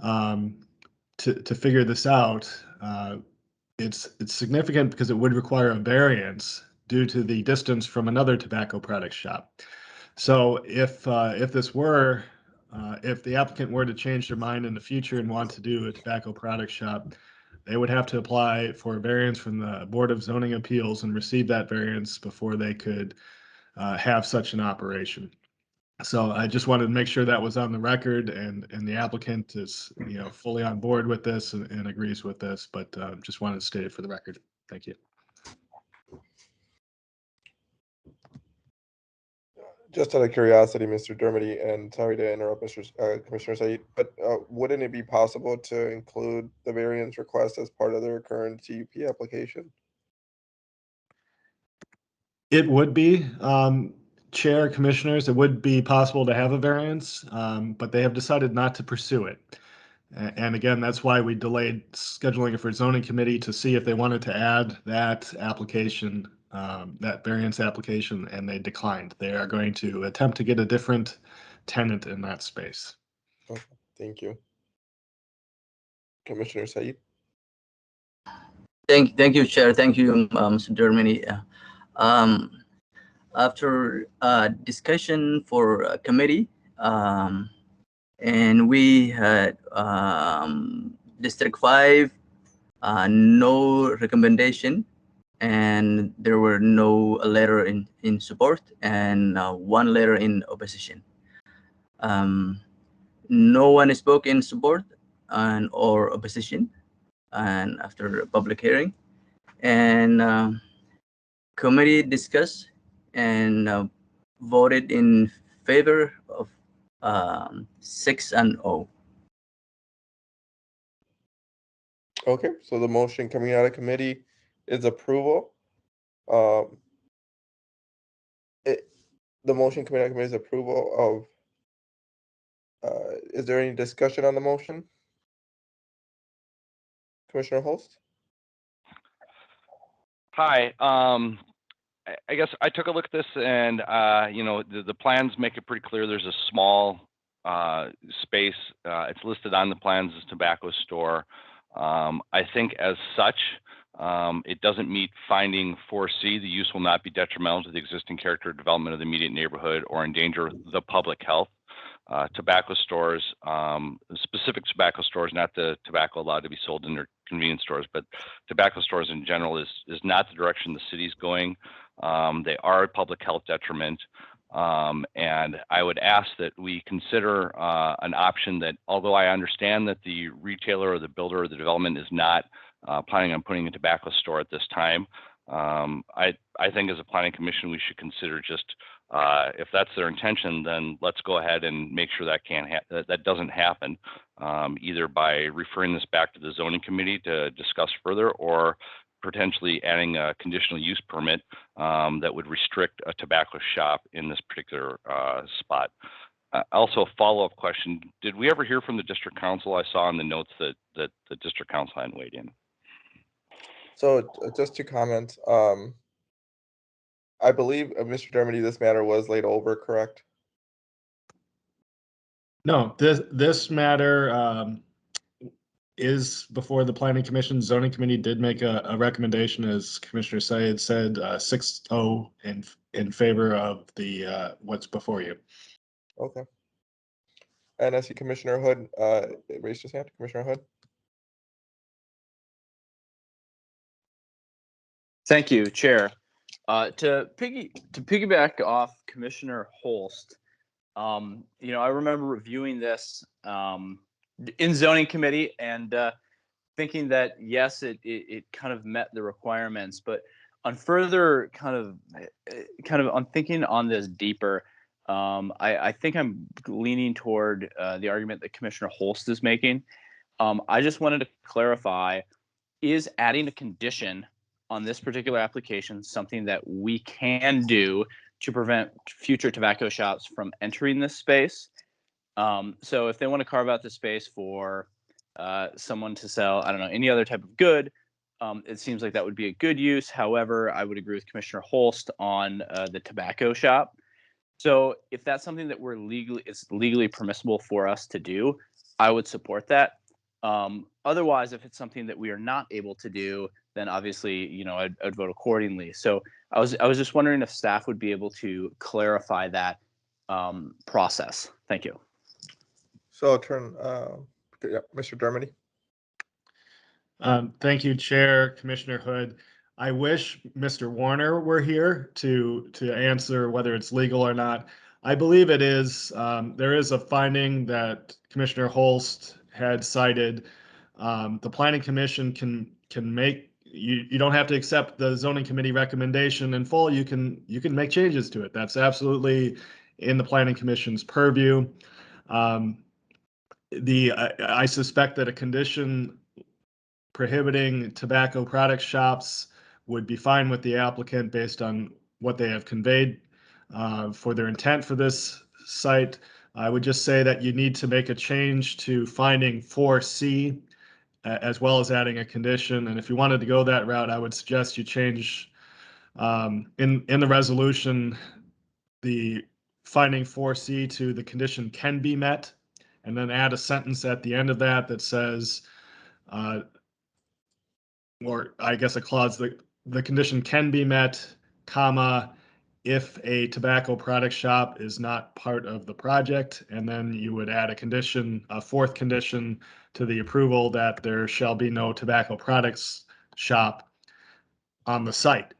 to figure this out. It's significant because it would require a variance due to the distance from another tobacco product shop. So if the applicant were to change their mind in the future and want to do a tobacco product shop, they would have to apply for a variance from the Board of Zoning Appeals and receive that variance before they could have such an operation. So I just wanted to make sure that was on the record, and the applicant is fully on board with this and agrees with this, but just wanted to state it for the record. Thank you. Just out of curiosity, Mr. Dermody, and sorry to interrupt, Commissioner Said, but wouldn't it be possible to include the variance request as part of their current CUP application? It would be, Chair, Commissioners, it would be possible to have a variance, but they have decided not to pursue it. And again, that's why we delayed scheduling it for zoning committee to see if they wanted to add that application, that variance application, and they declined. They are going to attempt to get a different tenant in that space. Okay, thank you. Commissioner Said. Thank you, Chair. Thank you, Mr. Germany. After discussion for committee, and we had District 5, no recommendation, and there were no letter in support and one letter in opposition. No one spoke in support or opposition, and after public hearing, and committee discussed and voted in favor of 6-0. Okay, so the motion coming out of committee is approval. The motion coming out of committee is approval of. Is there any discussion on the motion? Commissioner Holst? Hi. I guess I took a look at this, and the plans make it pretty clear. There's a small space. It's listed on the plans as tobacco store. I think as such, It doesn't meet finding 4C. The use will not be detrimental to the existing character or development of the immediate neighborhood or endanger the public health. Tobacco stores, specific tobacco stores, not the tobacco allowed to be sold in their convenience stores, but tobacco stores in general is not the direction the city's going. They are a public health detriment. And I would ask that we consider an option that, although I understand that the retailer or the builder or the development is not planning on putting a tobacco store at this time, I think as a planning commission, we should consider just, if that's their intention, then let's go ahead and make sure that that doesn't happen, either by referring this back to the zoning committee to discuss further, or potentially adding a conditional use permit that would restrict a tobacco shop in this particular spot. Also, a follow-up question: did we ever hear from the district council? I saw in the notes that the district council hadn't weighed in. So just to comment, I believe, Mr. Dermody, this matter was laid over, correct? No, this matter is before the Planning Commission. Zoning Committee did make a recommendation, as Commissioner Syed said, 6-0 in favor of the what's before you. Okay. And I see Commissioner Hood raised his hand. Commissioner Hood. Thank you, Chair. To piggyback off Commissioner Holst, I remember reviewing this in zoning committee and thinking that yes, it kind of met the requirements, but on further kind of on thinking on this deeper, I think I'm leaning toward the argument that Commissioner Holst is making. I just wanted to clarify: is adding a condition on this particular application something that we can do to prevent future tobacco shops from entering this space? So if they want to carve out the space for someone to sell, I don't know, any other type of good, it seems like that would be a good use. However, I would agree with Commissioner Holst on the tobacco shop. So if that's something that it's legally permissible for us to do, I would support that. Otherwise, if it's something that we are not able to do, then obviously, I'd vote accordingly. So I was just wondering if staff would be able to clarify that process. Thank you. So I'll turn, Mr. Dermody. Thank you, Chair, Commissioner Hood. I wish Mr. Warner were here to answer whether it's legal or not. I believe it is. There is a finding that Commissioner Holst had cited. The Planning Commission can make, you don't have to accept the zoning committee recommendation in full. You can make changes to it. That's absolutely in the Planning Commission's purview. I suspect that a condition prohibiting tobacco product shops would be fine with the applicant based on what they have conveyed for their intent for this site. I would just say that you need to make a change to finding 4C as well as adding a condition. And if you wanted to go that route, I would suggest you change in the resolution the finding 4C to the condition can be met, and then add a sentence at the end of that that says, or I guess a clause, the condition can be met, comma, if a tobacco product shop is not part of the project. And then you would add a condition, a fourth condition to the approval, that there shall be no tobacco products shop on the site.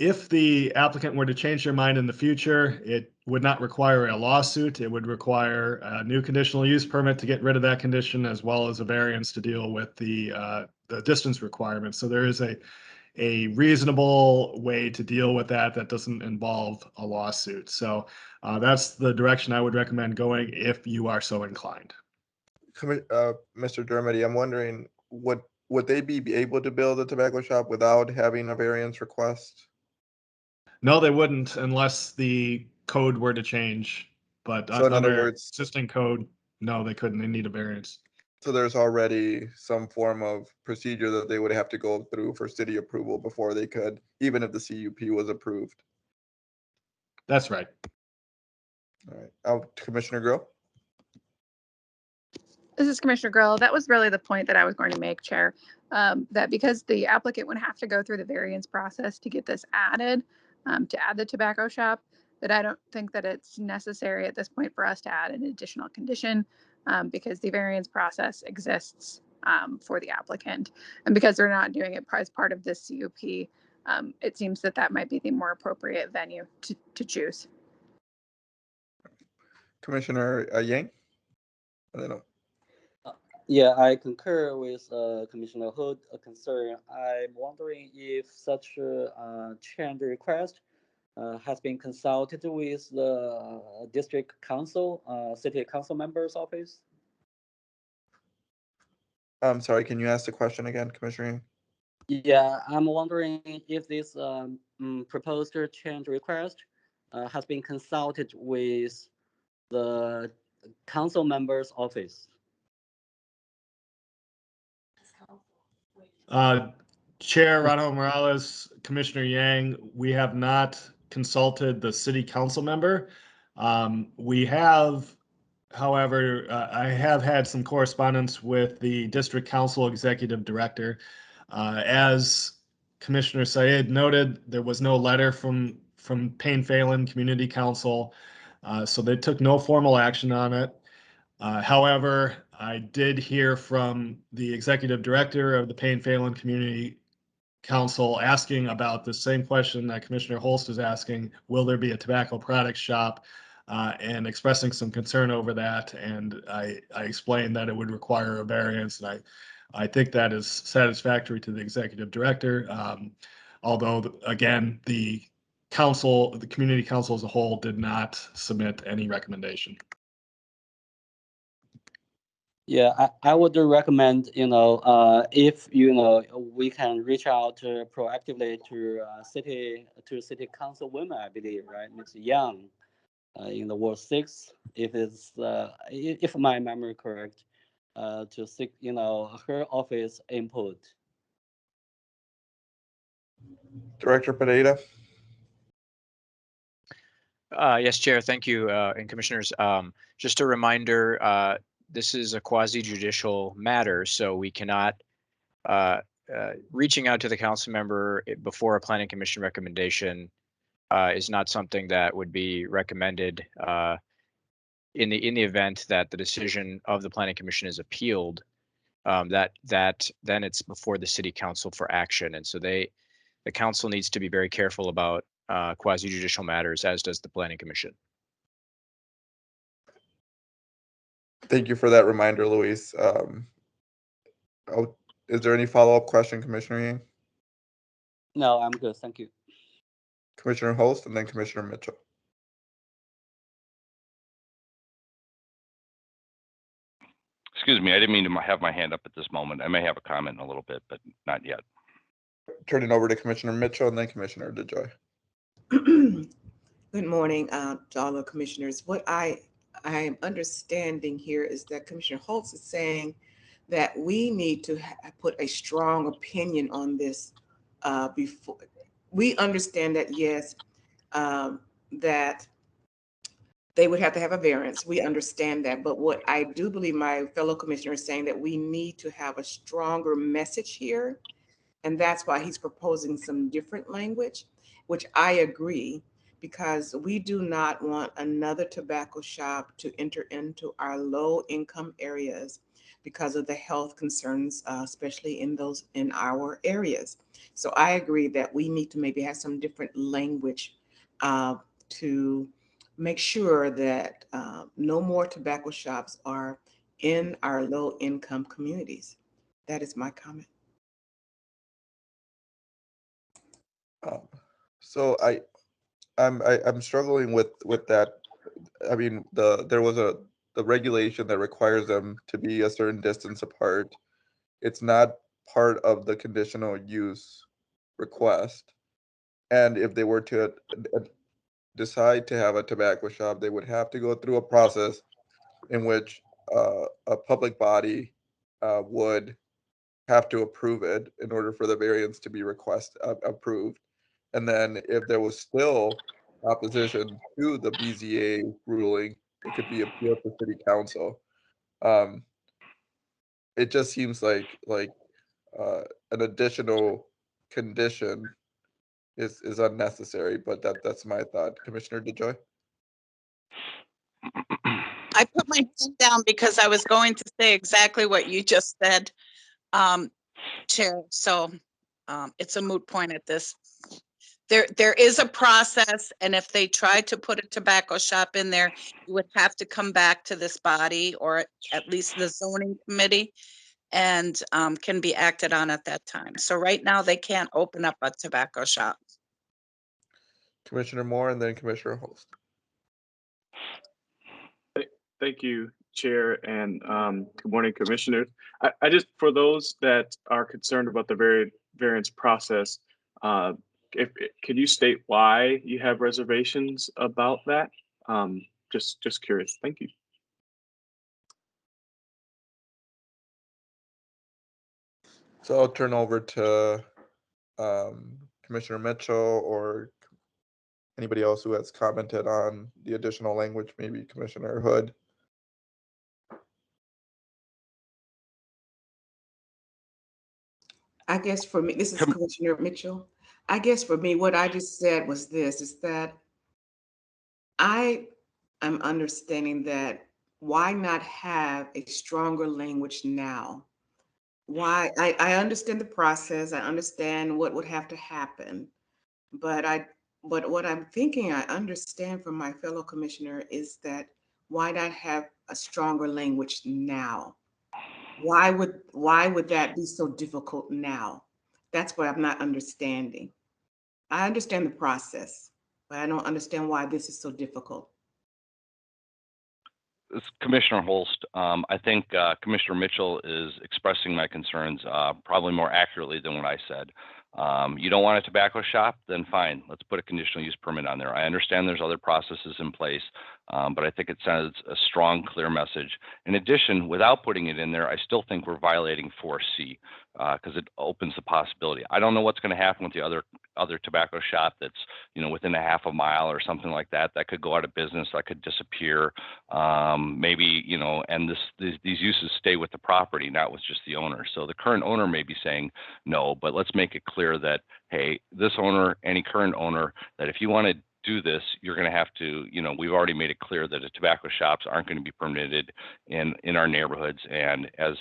If the applicant were to change their mind in the future, it would not require a lawsuit. It would require a new conditional use permit to get rid of that condition, as well as a variance to deal with the distance requirements. So there is a reasonable way to deal with that doesn't involve a lawsuit. So that's the direction I would recommend going if you are so inclined. Mr. Dermody, I'm wondering, would they be able to build a tobacco shop without having a variance request? No, they wouldn't, unless the code were to change. But so in other words, existing code, no, they couldn't. They need a variance. So there's already some form of procedure that they would have to go through for city approval before they could, even if the CUP was approved. That's right. All right. Commissioner Grill. This is Commissioner Grill. That was really the point that I was going to make, Chair. That because the applicant would have to go through the variance process to get this added, to add the tobacco shop, that I don't think that it's necessary at this point for us to add an additional condition, because the variance process exists for the applicant. And because they're not doing it as part of this CUP, it seems that that might be the more appropriate venue to choose. Commissioner Yang? I don't know. Yeah, I concur with Commissioner Hood concern. I'm wondering if such a change request has been consulted with the district council, city council member's office. I'm sorry, can you ask the question again, Commissioner Yang? Yeah, I'm wondering if this proposed change request has been consulted with the council member's office. Chair Rado Morales, Commissioner Yang, we have not consulted the city council member. We have, however, I have had some correspondence with the district council executive director. As Commissioner Syed noted, there was no letter from Payne Phelan Community Council, so they took no formal action on it. However, I did hear from the executive director of the Payne Phelan Community Council asking about the same question that Commissioner Holst is asking, will there be a tobacco products shop, and expressing some concern over that. And I explained that it would require a variance, and I think that is satisfactory to the executive director. Although, again, the council, the community council as a whole did not submit any recommendation. Yeah, I would recommend, if, we can reach out proactively to city council women, I believe, right? Ms. Young, in the Ward 6, if my memory correct, to seek, her office input. Director Pereira? Yes, Chair, thank you, and Commissioners. Just a reminder, this is a quasi-judicial matter, so we cannot, reaching out to the council member before a planning commission recommendation is not something that would be recommended in the event that the decision of the planning commission is appealed. That then it's before the city council for action, and so the council needs to be very careful about quasi-judicial matters, as does the planning commission. Thank you for that reminder, Luis. Is there any follow-up question, Commissioner Yang? No, I'm good. Thank you. Commissioner Holst and then Commissioner Mitchell. Excuse me, I didn't mean to have my hand up at this moment. I may have a comment in a little bit, but not yet. Turning over to Commissioner Mitchell and then Commissioner DeJoy. Good morning to all the commissioners. What I am understanding here is that Commissioner Holtz is saying that we need to put a strong opinion on this before. We understand that, yes, that they would have to have a variance. We understand that. But what I do believe my fellow commissioner is saying that we need to have a stronger message here. And that's why he's proposing some different language, which I agree, because we do not want another tobacco shop to enter into our low income areas because of the health concerns, especially in our areas. So I agree that we need to maybe have some different language to make sure that no more tobacco shops are in our low income communities. That is my comment. So I'm struggling with that. I mean, there was the regulation that requires them to be a certain distance apart. It's not part of the conditional use request. And if they were to decide to have a tobacco shop, they would have to go through a process in which a public body would have to approve it in order for the variance to be approved. And then if there was still opposition to the BZA ruling, it could be appealed to city council. it just seems like an additional condition is unnecessary, but that's my thought. Commissioner DeJoy? I put my hand down because I was going to say exactly what you just said, Chair. So it's a moot point at this. There is a process, and if they try to put a tobacco shop in there, you would have to come back to this body, or at least the zoning committee, and can be acted on at that time. So right now they can't open up a tobacco shop. Commissioner Moore and then Commissioner Holst. Thank you, Chair, and good morning, Commissioners. I just, for those that are concerned about the variance process, could you state why you have reservations about that? Just curious. Thank you. So I'll turn over to Commissioner Mitchell or anybody else who has commented on the additional language, maybe Commissioner Hood. I guess for me, this is Commissioner Mitchell. I guess for me, what I just said was this, is that I am understanding that why not have a stronger language now? Why, I understand the process, I understand what would have to happen, but what I'm thinking I understand from my fellow commissioner is that why not have a stronger language now? Why would that be so difficult now? That's what I'm not understanding. I understand the process, but I don't understand why this is so difficult. It's Commissioner Holst. I think Commissioner Mitchell is expressing my concerns probably more accurately than what I said. You don't want a tobacco shop? Then fine, let's put a conditional use permit on there. I understand there's other processes in place, but I think it sends a strong, clear message. In addition, without putting it in there, I still think we're violating 4C because it opens the possibility. I don't know what's going to happen with the other tobacco shop that's within a half a mile or something like that. That could go out of business. That could disappear. Maybe and these uses stay with the property, not with just the owner. So the current owner may be saying no, but let's make it clear that, hey, this owner, any current owner, that if you want to do this, you're going to have to, we've already made it clear that the tobacco shops aren't going to be permitted in our neighborhoods. And as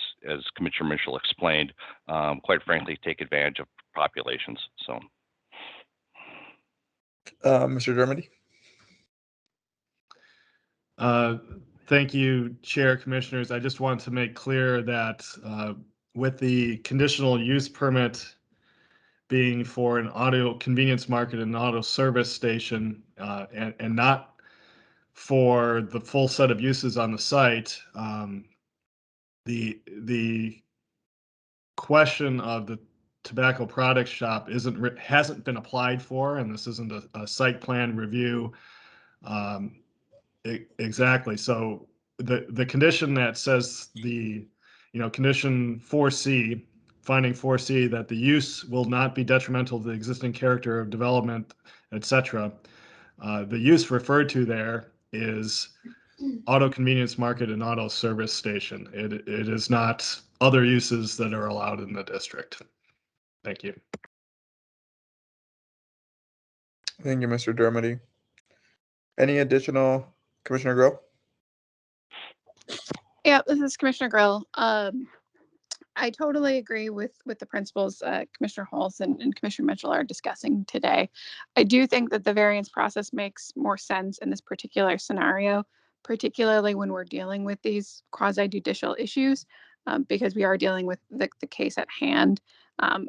Commissioner Mitchell explained, quite frankly, take advantage of populations. So. Mr. Dermody. Thank you, Chair, Commissioners. I just want to make clear that with the conditional use permit being for an auto convenience market and auto service station and not for the full set of uses on the site, the question of the tobacco product shop hasn't been applied for, and this isn't a site plan review. Exactly. So the condition that says condition 4C, finding 4C, that the use will not be detrimental to the existing character of development, etc. The use referred to there is auto convenience market and auto service station. It is not other uses that are allowed in the district. Thank you. Thank you, Mr. Dermody. Any additional, Commissioner Grill? Yeah, this is Commissioner Grill. I totally agree with the principles Commissioner Holst and Commissioner Mitchell are discussing today. I do think that the variance process makes more sense in this particular scenario, particularly when we're dealing with these quasi-judicial issues, because we are dealing with the case at hand,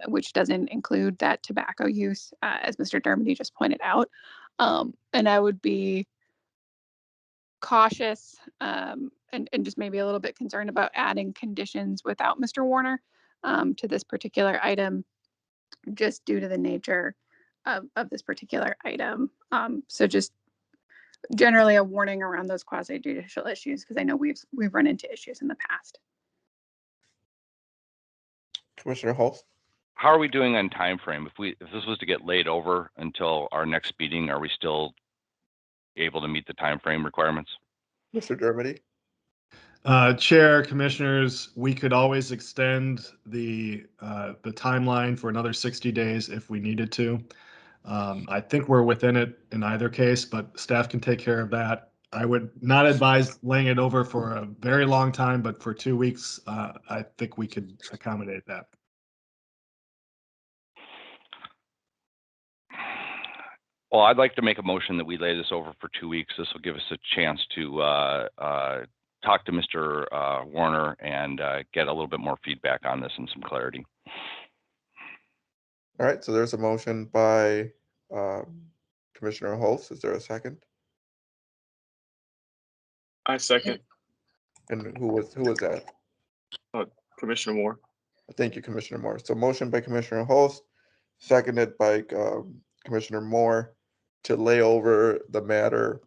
which doesn't include that tobacco use, as Mr. Dermody just pointed out. And I would be cautious and just maybe a little bit concerned about adding conditions without Mr. Warner to this particular item, just due to the nature of this particular item. So just generally a warning around those quasi-judicial issues, because I know we've run into issues in the past. Commissioner Holst? How are we doing on time frame? If this was to get laid over until our next meeting, are we still able to meet the time frame requirements? Mr. Dermody? Chair, commissioners, we could always extend the timeline for another 60 days if we needed to. I think we're within it in either case, but staff can take care of that. I would not advise laying it over for a very long time, but for 2 weeks, I think we could accommodate that. Well, I'd like to make a motion that we lay this over for 2 weeks. This will give us a chance to talk to Mr. Warner and get a little bit more feedback on this and some clarity. All right, so there's a motion by Commissioner Holst. Is there a second? I second. And who was that? Commissioner Moore. Thank you, Commissioner Moore. So motion by Commissioner Holst, seconded by Commissioner Moore to lay over the matter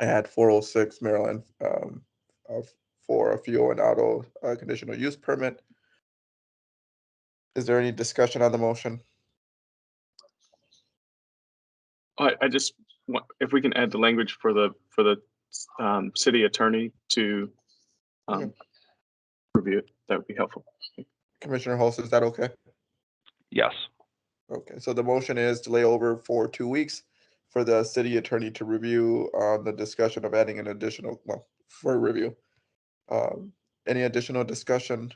at 406 Maryland for a fuel and auto conditional use permit. Is there any discussion on the motion? I just want, if we can add the language for the city attorney to review it, that would be helpful. Commissioner Holst, is that okay? Yes. Okay, so the motion is to lay over for 2 weeks for the city attorney to review on the discussion of adding an additional, well, for review. Any additional discussion?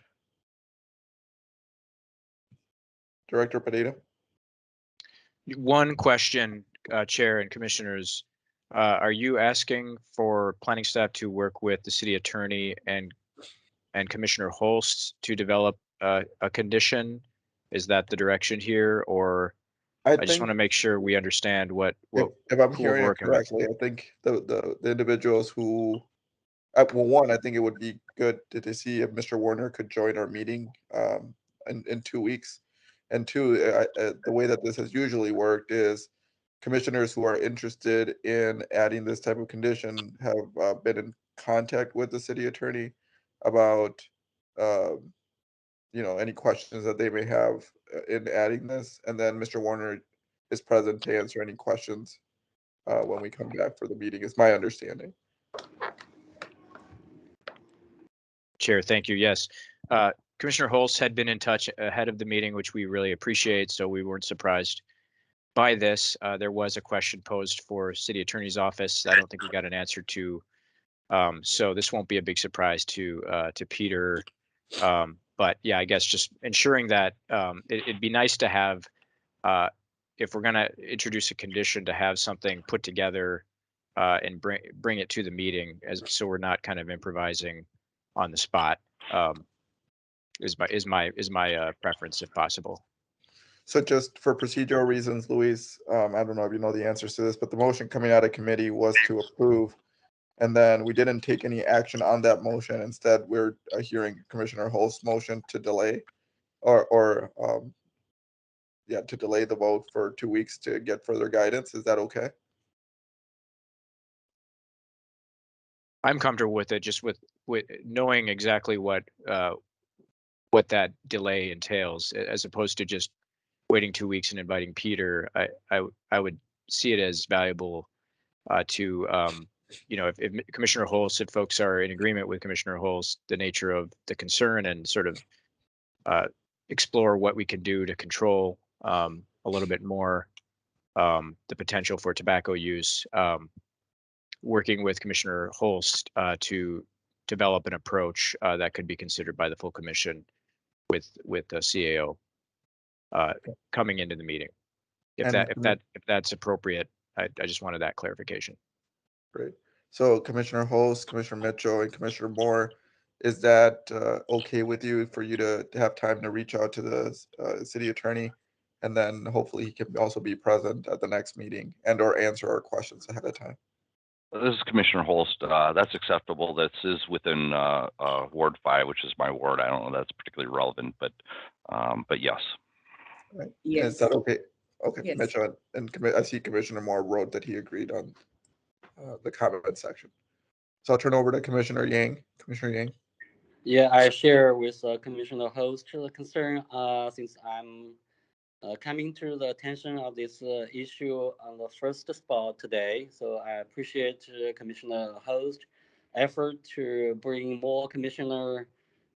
Director Padilla? One question, Chair and Commissioners. Are you asking for planning staff to work with the city attorney and Commissioner Holst to develop a condition? Is that the direction here, or I just want to make sure we understand what if I'm who we're hearing it working with? correctly, I think the individuals who, well, one, I think it would be good to see if Mr. Warner could join our meeting in 2 weeks. And two, the way that this has usually worked is commissioners who are interested in adding this type of condition have been in contact with the city attorney about any questions that they may have in adding this, and then Mr. Warner is present to answer any questions when we come back for the meeting, is my understanding. Chair, thank you. Yes. Commissioner Holst had been in touch ahead of the meeting, which we really appreciate, so we weren't surprised by this. There was a question posed for city attorney's office. I don't think we got an answer to. So this won't be a big surprise to Peter. But yeah, I guess just ensuring that it'd be nice to have, if we're going to introduce a condition, to have something put together and bring it to the meeting, so we're not kind of improvising on the spot. Is my preference, if possible. So just for procedural reasons, Luis, I don't know if you know the answers to this, but the motion coming out of committee was to approve, and then we didn't take any action on that motion. Instead, we're hearing Commissioner Holst's motion to delay, or to delay the vote for 2 weeks to get further guidance. Is that okay? I'm comfortable with it, just with knowing exactly what that delay entails, as opposed to just waiting 2 weeks and inviting Peter. I would see it as valuable to if Commissioner Holst, if folks are in agreement with Commissioner Holst, the nature of the concern, and sort of explore what we can do to control a little bit more the potential for tobacco use. Working with Commissioner Holst to develop an approach that could be considered by the full commission with the CAO coming into the meeting. If that's appropriate, I just wanted that clarification. Great. So Commissioner Holst, Commissioner Mitchell, and Commissioner Moore, is that okay with you, for you to have time to reach out to the city attorney, and then hopefully he can also be present at the next meeting and or answer our questions ahead of time? This is Commissioner Holst. That's acceptable. This is within Ward 5, which is my ward. I don't know if that's particularly relevant, but yes. Right. Yes. Is that okay? Okay, Yes. Mitchell, and I see Commissioner Moore wrote that he agreed on the comment section. So I'll turn over to Commissioner Yang. Commissioner Yang. Yeah, I share with Commissioner Holst the concern since I'm coming to the attention of this issue on the first spot today. So I appreciate Commissioner Holst effort to bring more commissioner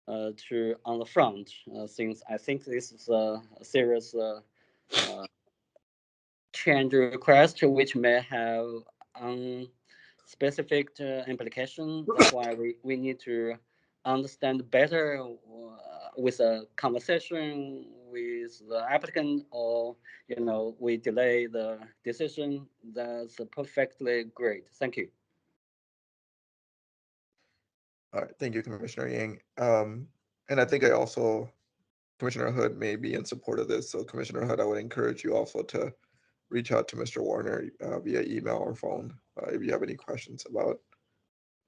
to on the front, since I think this is a serious change request which may have specific implication. That's why we need to understand better with a conversation with the applicant, or we delay the decision. That's perfectly great. Thank you. All right, thank you, Commissioner Yang. And I think Commissioner Hood may be in support of this. So Commissioner Hood, I would encourage you also to reach out to Mr. Warner via email or phone if you have any questions about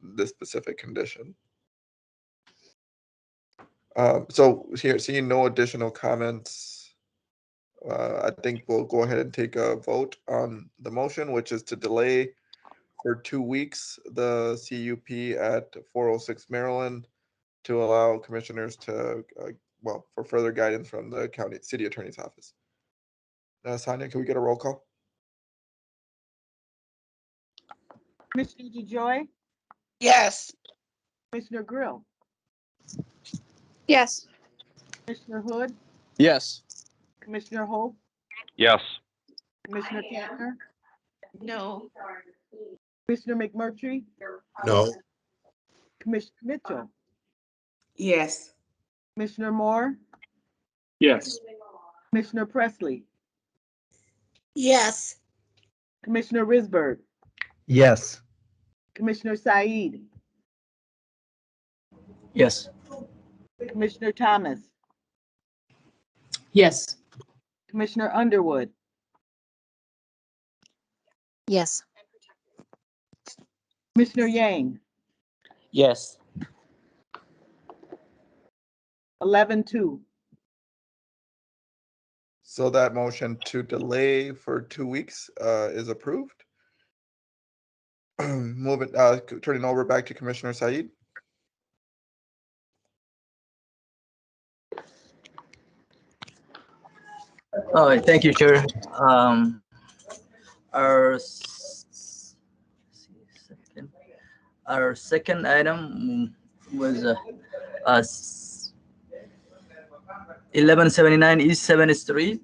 this specific condition. So here, seeing no additional comments, I think we'll go ahead and take a vote on the motion, which is to delay for 2 weeks the CUP at 406 Maryland to allow commissioners to, for further guidance from the city attorney's office. Sonia, can we get a roll call? Commissioner DeJoy, Yes. Commissioner Grill, Yes. Commissioner Hood, Yes. Commissioner Holt, Yes. Commissioner Kantner, No. Commissioner McMurtry, No. Commissioner Mitchell, Yes. Commissioner Moore, Yes. Commissioner Presley, Yes. Commissioner Risberg, Yes. Commissioner Said, Yes. Commissioner Thomas, Yes. Commissioner Underwood, Yes. Commissioner Yang, Yes. 11-2. So that motion to delay for 2 weeks is approved. Turning over back to Commissioner Said. All right, thank you, Chair. Our second item was 1179 East 7th Street,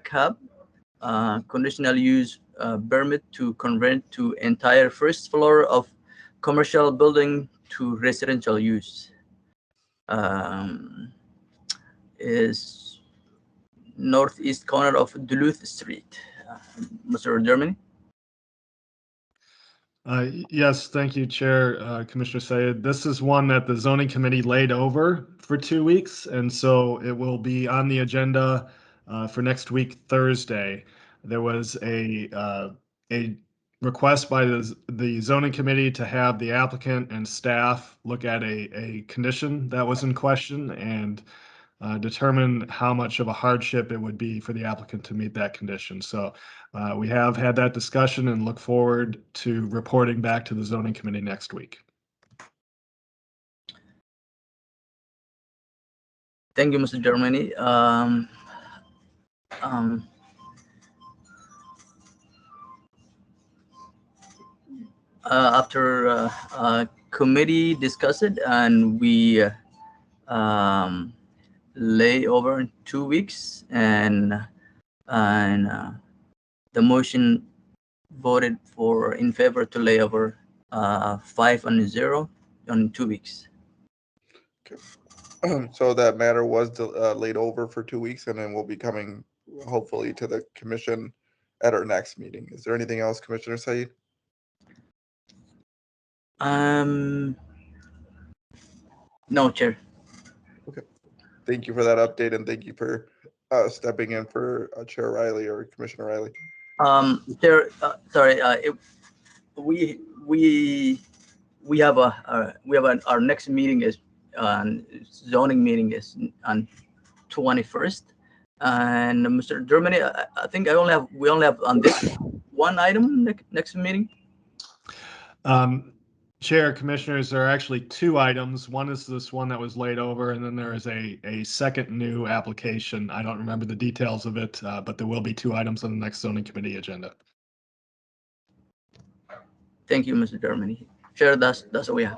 CAB, conditional use permit to convert to entire first floor of commercial building to residential use. Is northeast corner of Duluth Street. Mr. Germany? Yes, thank you, Chair, Commissioner Sayed. This is one that the zoning committee laid over for 2 weeks, and so it will be on the agenda for next week, Thursday. There was a request by the zoning committee to have the applicant and staff look at a condition that was in question and determine how much of a hardship it would be for the applicant to meet that condition. So we have had that discussion and look forward to reporting back to the zoning committee next week. Thank you, Mr. Germany. After committee discussed it and we lay over in 2 weeks, and the motion voted for in favor to lay over 5-0 on 2 weeks. So that matter was laid over for 2 weeks, and then we'll be coming hopefully to the commission at our next meeting. Is there anything else, Commissioner Said? No, Chair. Okay. Thank you for that update, and thank you for stepping in for Chair Riley or Commissioner Riley. Chair, sorry. We have our next meeting is zoning meeting is on 21st, and Mr. Germany, I think we only have on this one item next meeting. Chair, Commissioners, there are actually 2 items. One is this one that was laid over, and then there is a second new application. I don't remember the details of it, but there will be 2 items on the next zoning committee agenda. Thank you, Mr. Germany. Chair, that's all we have.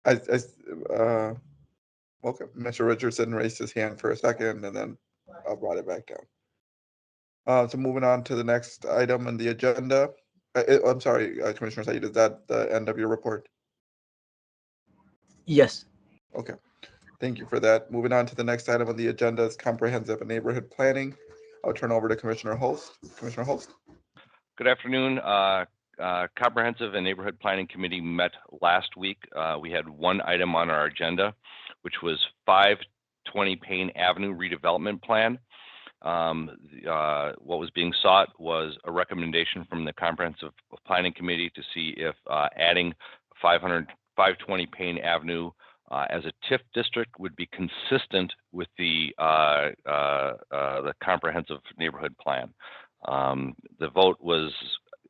Okay, Mr. Richardson raised his hand for a second and then I brought it back down. So moving on to the next item on the agenda. I'm sorry, Commissioner Said, is that the end of your report? Yes. Okay, thank you for that. Moving on to the next item on the agenda is comprehensive neighborhood planning. I'll turn over to Commissioner Holst. Commissioner Holst. Good afternoon. Comprehensive and Neighborhood Planning Committee met last week. We had one item on our agenda, which was 520 Payne Avenue redevelopment plan. What was being sought was a recommendation from the Comprehensive Planning Committee to see if adding 520 Payne Avenue as a TIF district would be consistent with the Comprehensive Neighborhood Plan. The vote was,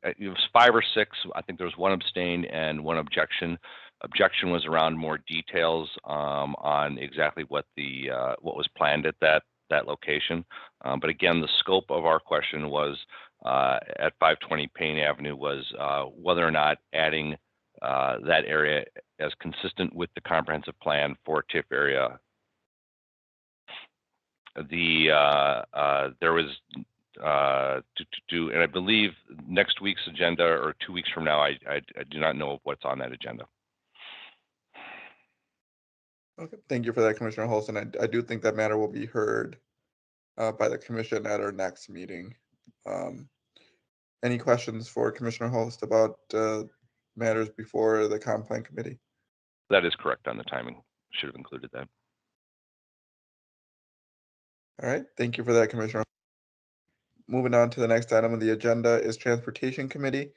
it was 5 or 6. I think there was one abstain and one objection. Objection was around more details on exactly what was planned at that location. But again, the scope of our question was at 520 Payne Avenue was whether or not adding that area as consistent with the comprehensive plan for TIF area. There was and I believe next week's agenda or 2 weeks from now, I do not know what's on that agenda. Okay, thank you for that, Commissioner Holst. And I do think that matter will be heard by the commission at our next meeting. Any questions for Commissioner Holst about matters before the Comp Plan Committee? That is correct on the timing. Should have included that. All right, thank you for that, Commissioner. Moving on to the next item on the agenda is Transportation Committee.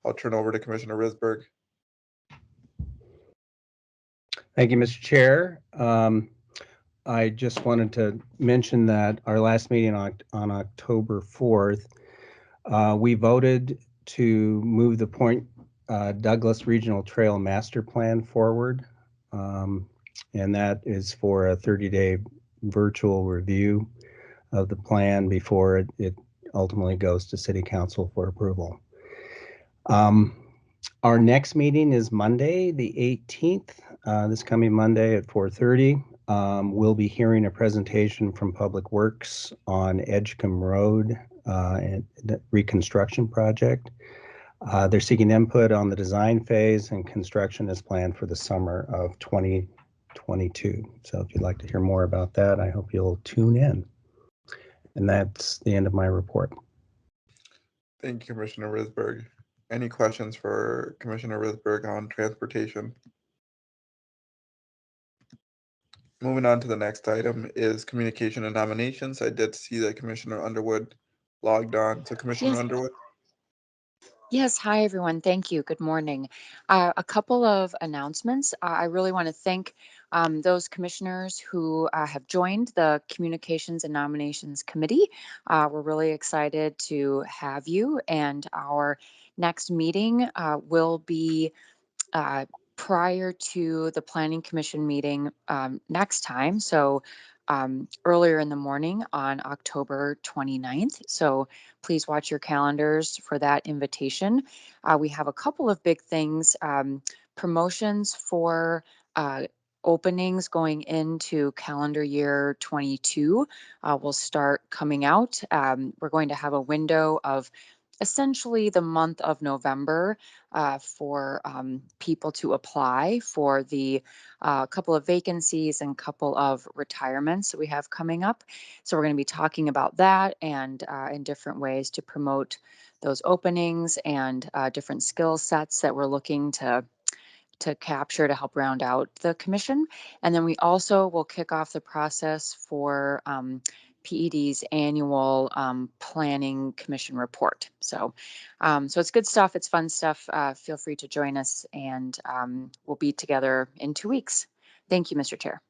I'll turn over to Commissioner Risberg. Thank you, Mr. Chair. I just wanted to mention that our last meeting on October 4th, we voted to move the Point Douglas Regional Trail Master Plan forward. And that is for a 30-day virtual review of the plan before it ultimately goes to City Council for approval. Our next meeting is Monday, the 18th, this coming Monday at 4:30. We'll be hearing a presentation from Public Works on Edgecombe Road and the reconstruction project. They're seeking input on the design phase, and construction is planned for the summer of 2022. So if you'd like to hear more about that, I hope you'll tune in. And that's the end of my report. Thank you, Commissioner Risberg. Any questions for Commissioner Risberg on transportation? Moving on to the next item is communication and nominations. I did see that Commissioner Underwood logged on. So Commissioner Yes. Underwood. Yes, hi everyone. Thank you. Good morning. A couple of announcements. I really want to thank those commissioners who have joined the Communications and Nominations Committee. We're really excited to have you, and our next meeting will be prior to the Planning Commission meeting next time. So earlier in the morning on October 29th. So please watch your calendars for that invitation. We have a couple of big things, promotions for openings going into calendar year 22 will start coming out. We're going to have a window of essentially the month of November for people to apply for the couple of vacancies and couple of retirements that we have coming up. So we're going to be talking about that and in different ways to promote those openings and different skill sets that we're looking to capture to help round out the commission. And then we also will kick off the process for PED's annual planning commission report. So it's good stuff. It's fun stuff. Feel free to join us, and we'll be together in 2 weeks. Thank you, Mr. Chair.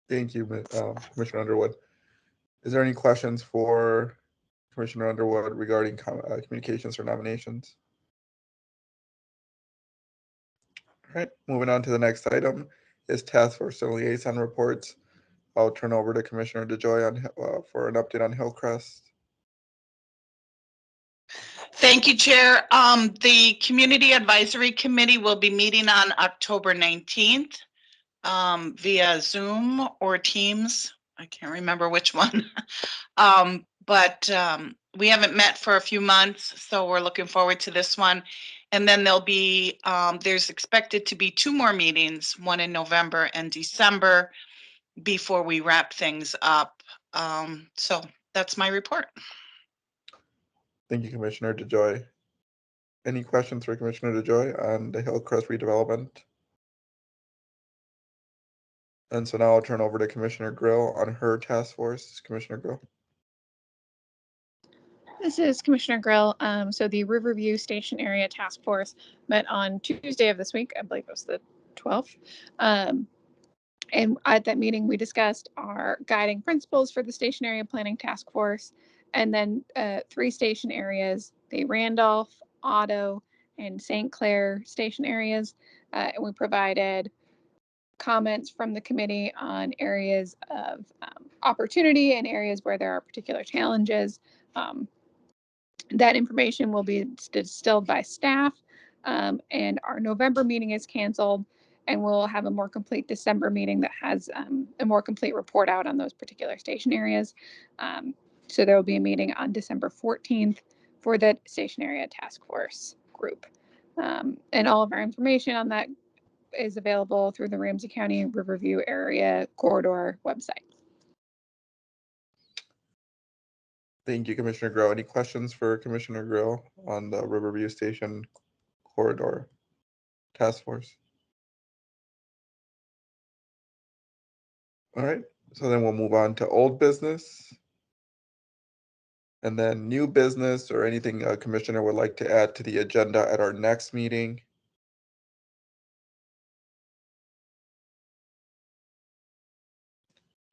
Thank you, Commissioner Underwood. Is there any questions for Commissioner Underwood regarding communications or nominations? All right, moving on to the next item is Task Force and Liaison Reports. I'll turn over to Commissioner DeJoy for an update on Hillcrest. Thank you, Chair. The Community Advisory Committee will be meeting on October 19th via Zoom or Teams. I can't remember which one. But we haven't met for a few months, so we're looking forward to this one. And then there'll be, there's expected to be 2 more meetings, one in November and December, before we wrap things up. So that's my report. Thank you, Commissioner DeJoy. Any questions for Commissioner DeJoy on the Hillcrest redevelopment? And so now I'll turn over to Commissioner Grill on her task force. Commissioner Grill. This is Commissioner Grill. So the Riverview Station Area Task Force met on Tuesday of this week. I believe it was the 12th. And at that meeting, we discussed our guiding principles for the Station Area Planning Task Force, and then 3 station areas, the Randolph, Otto, and St. Clair station areas. And we provided comments from the committee on areas of opportunity and areas where there are particular challenges. That information will be distilled by staff, and our November meeting is canceled, and we'll have a more complete December meeting that has a more complete report out on those particular station areas. So there will be a meeting on December 14th for the Station Area Task Force group. And all of our information on that is available through the Ramsey County Riverview Area Corridor website. Thank you, Commissioner Grill. Any questions for Commissioner Grill on the Riverview Station Corridor Task Force? All right, so then we'll move on to old business. And then new business or anything a commissioner would like to add to the agenda at our next meeting.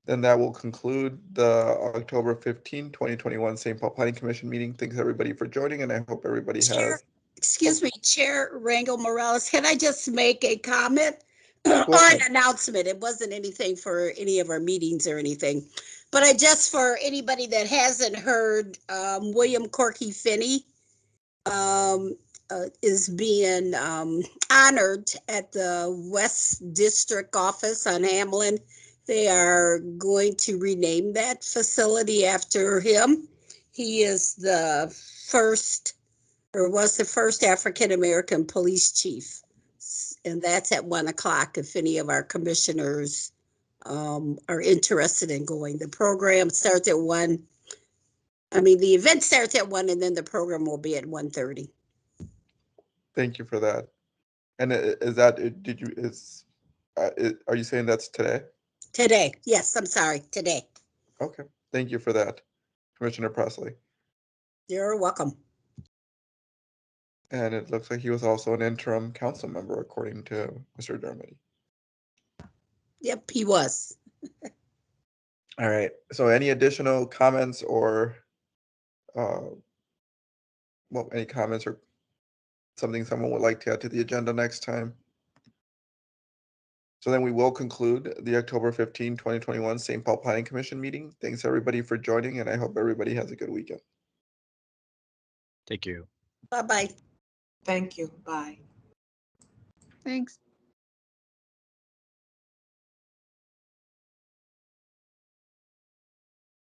Then that will conclude the October 15, 2021 St. Paul Planning Commission meeting. Thanks everybody for joining, and I hope everybody has. Excuse me, Chair Rangel Morales, can I just make a comment or an announcement? It wasn't anything for any of our meetings or anything, but for anybody that hasn't heard, William Corky Finney is being honored at the West District office on Hamlin. They are going to rename that facility after him. He is the first, or was the first, African-American police chief. And that's at 1:00 if any of our commissioners are interested in going. The program starts at 1. The event starts at 1 and then the program will be at 1:30. Thank you for that. And is that, are you saying that's today? Today, yes, I'm sorry, today. Okay, thank you for that, Commissioner Presley. You're welcome. And it looks like he was also an interim council member, according to Mr. Dermody. Yep, he was. All right, so any additional comments or, any comments or something someone would like to add to the agenda next time? So then we will conclude the October 15, 2021 St. Paul Planning Commission meeting. Thanks everybody for joining, and I hope everybody has a good weekend. Thank you. Bye-bye. Thank you. Bye. Thanks.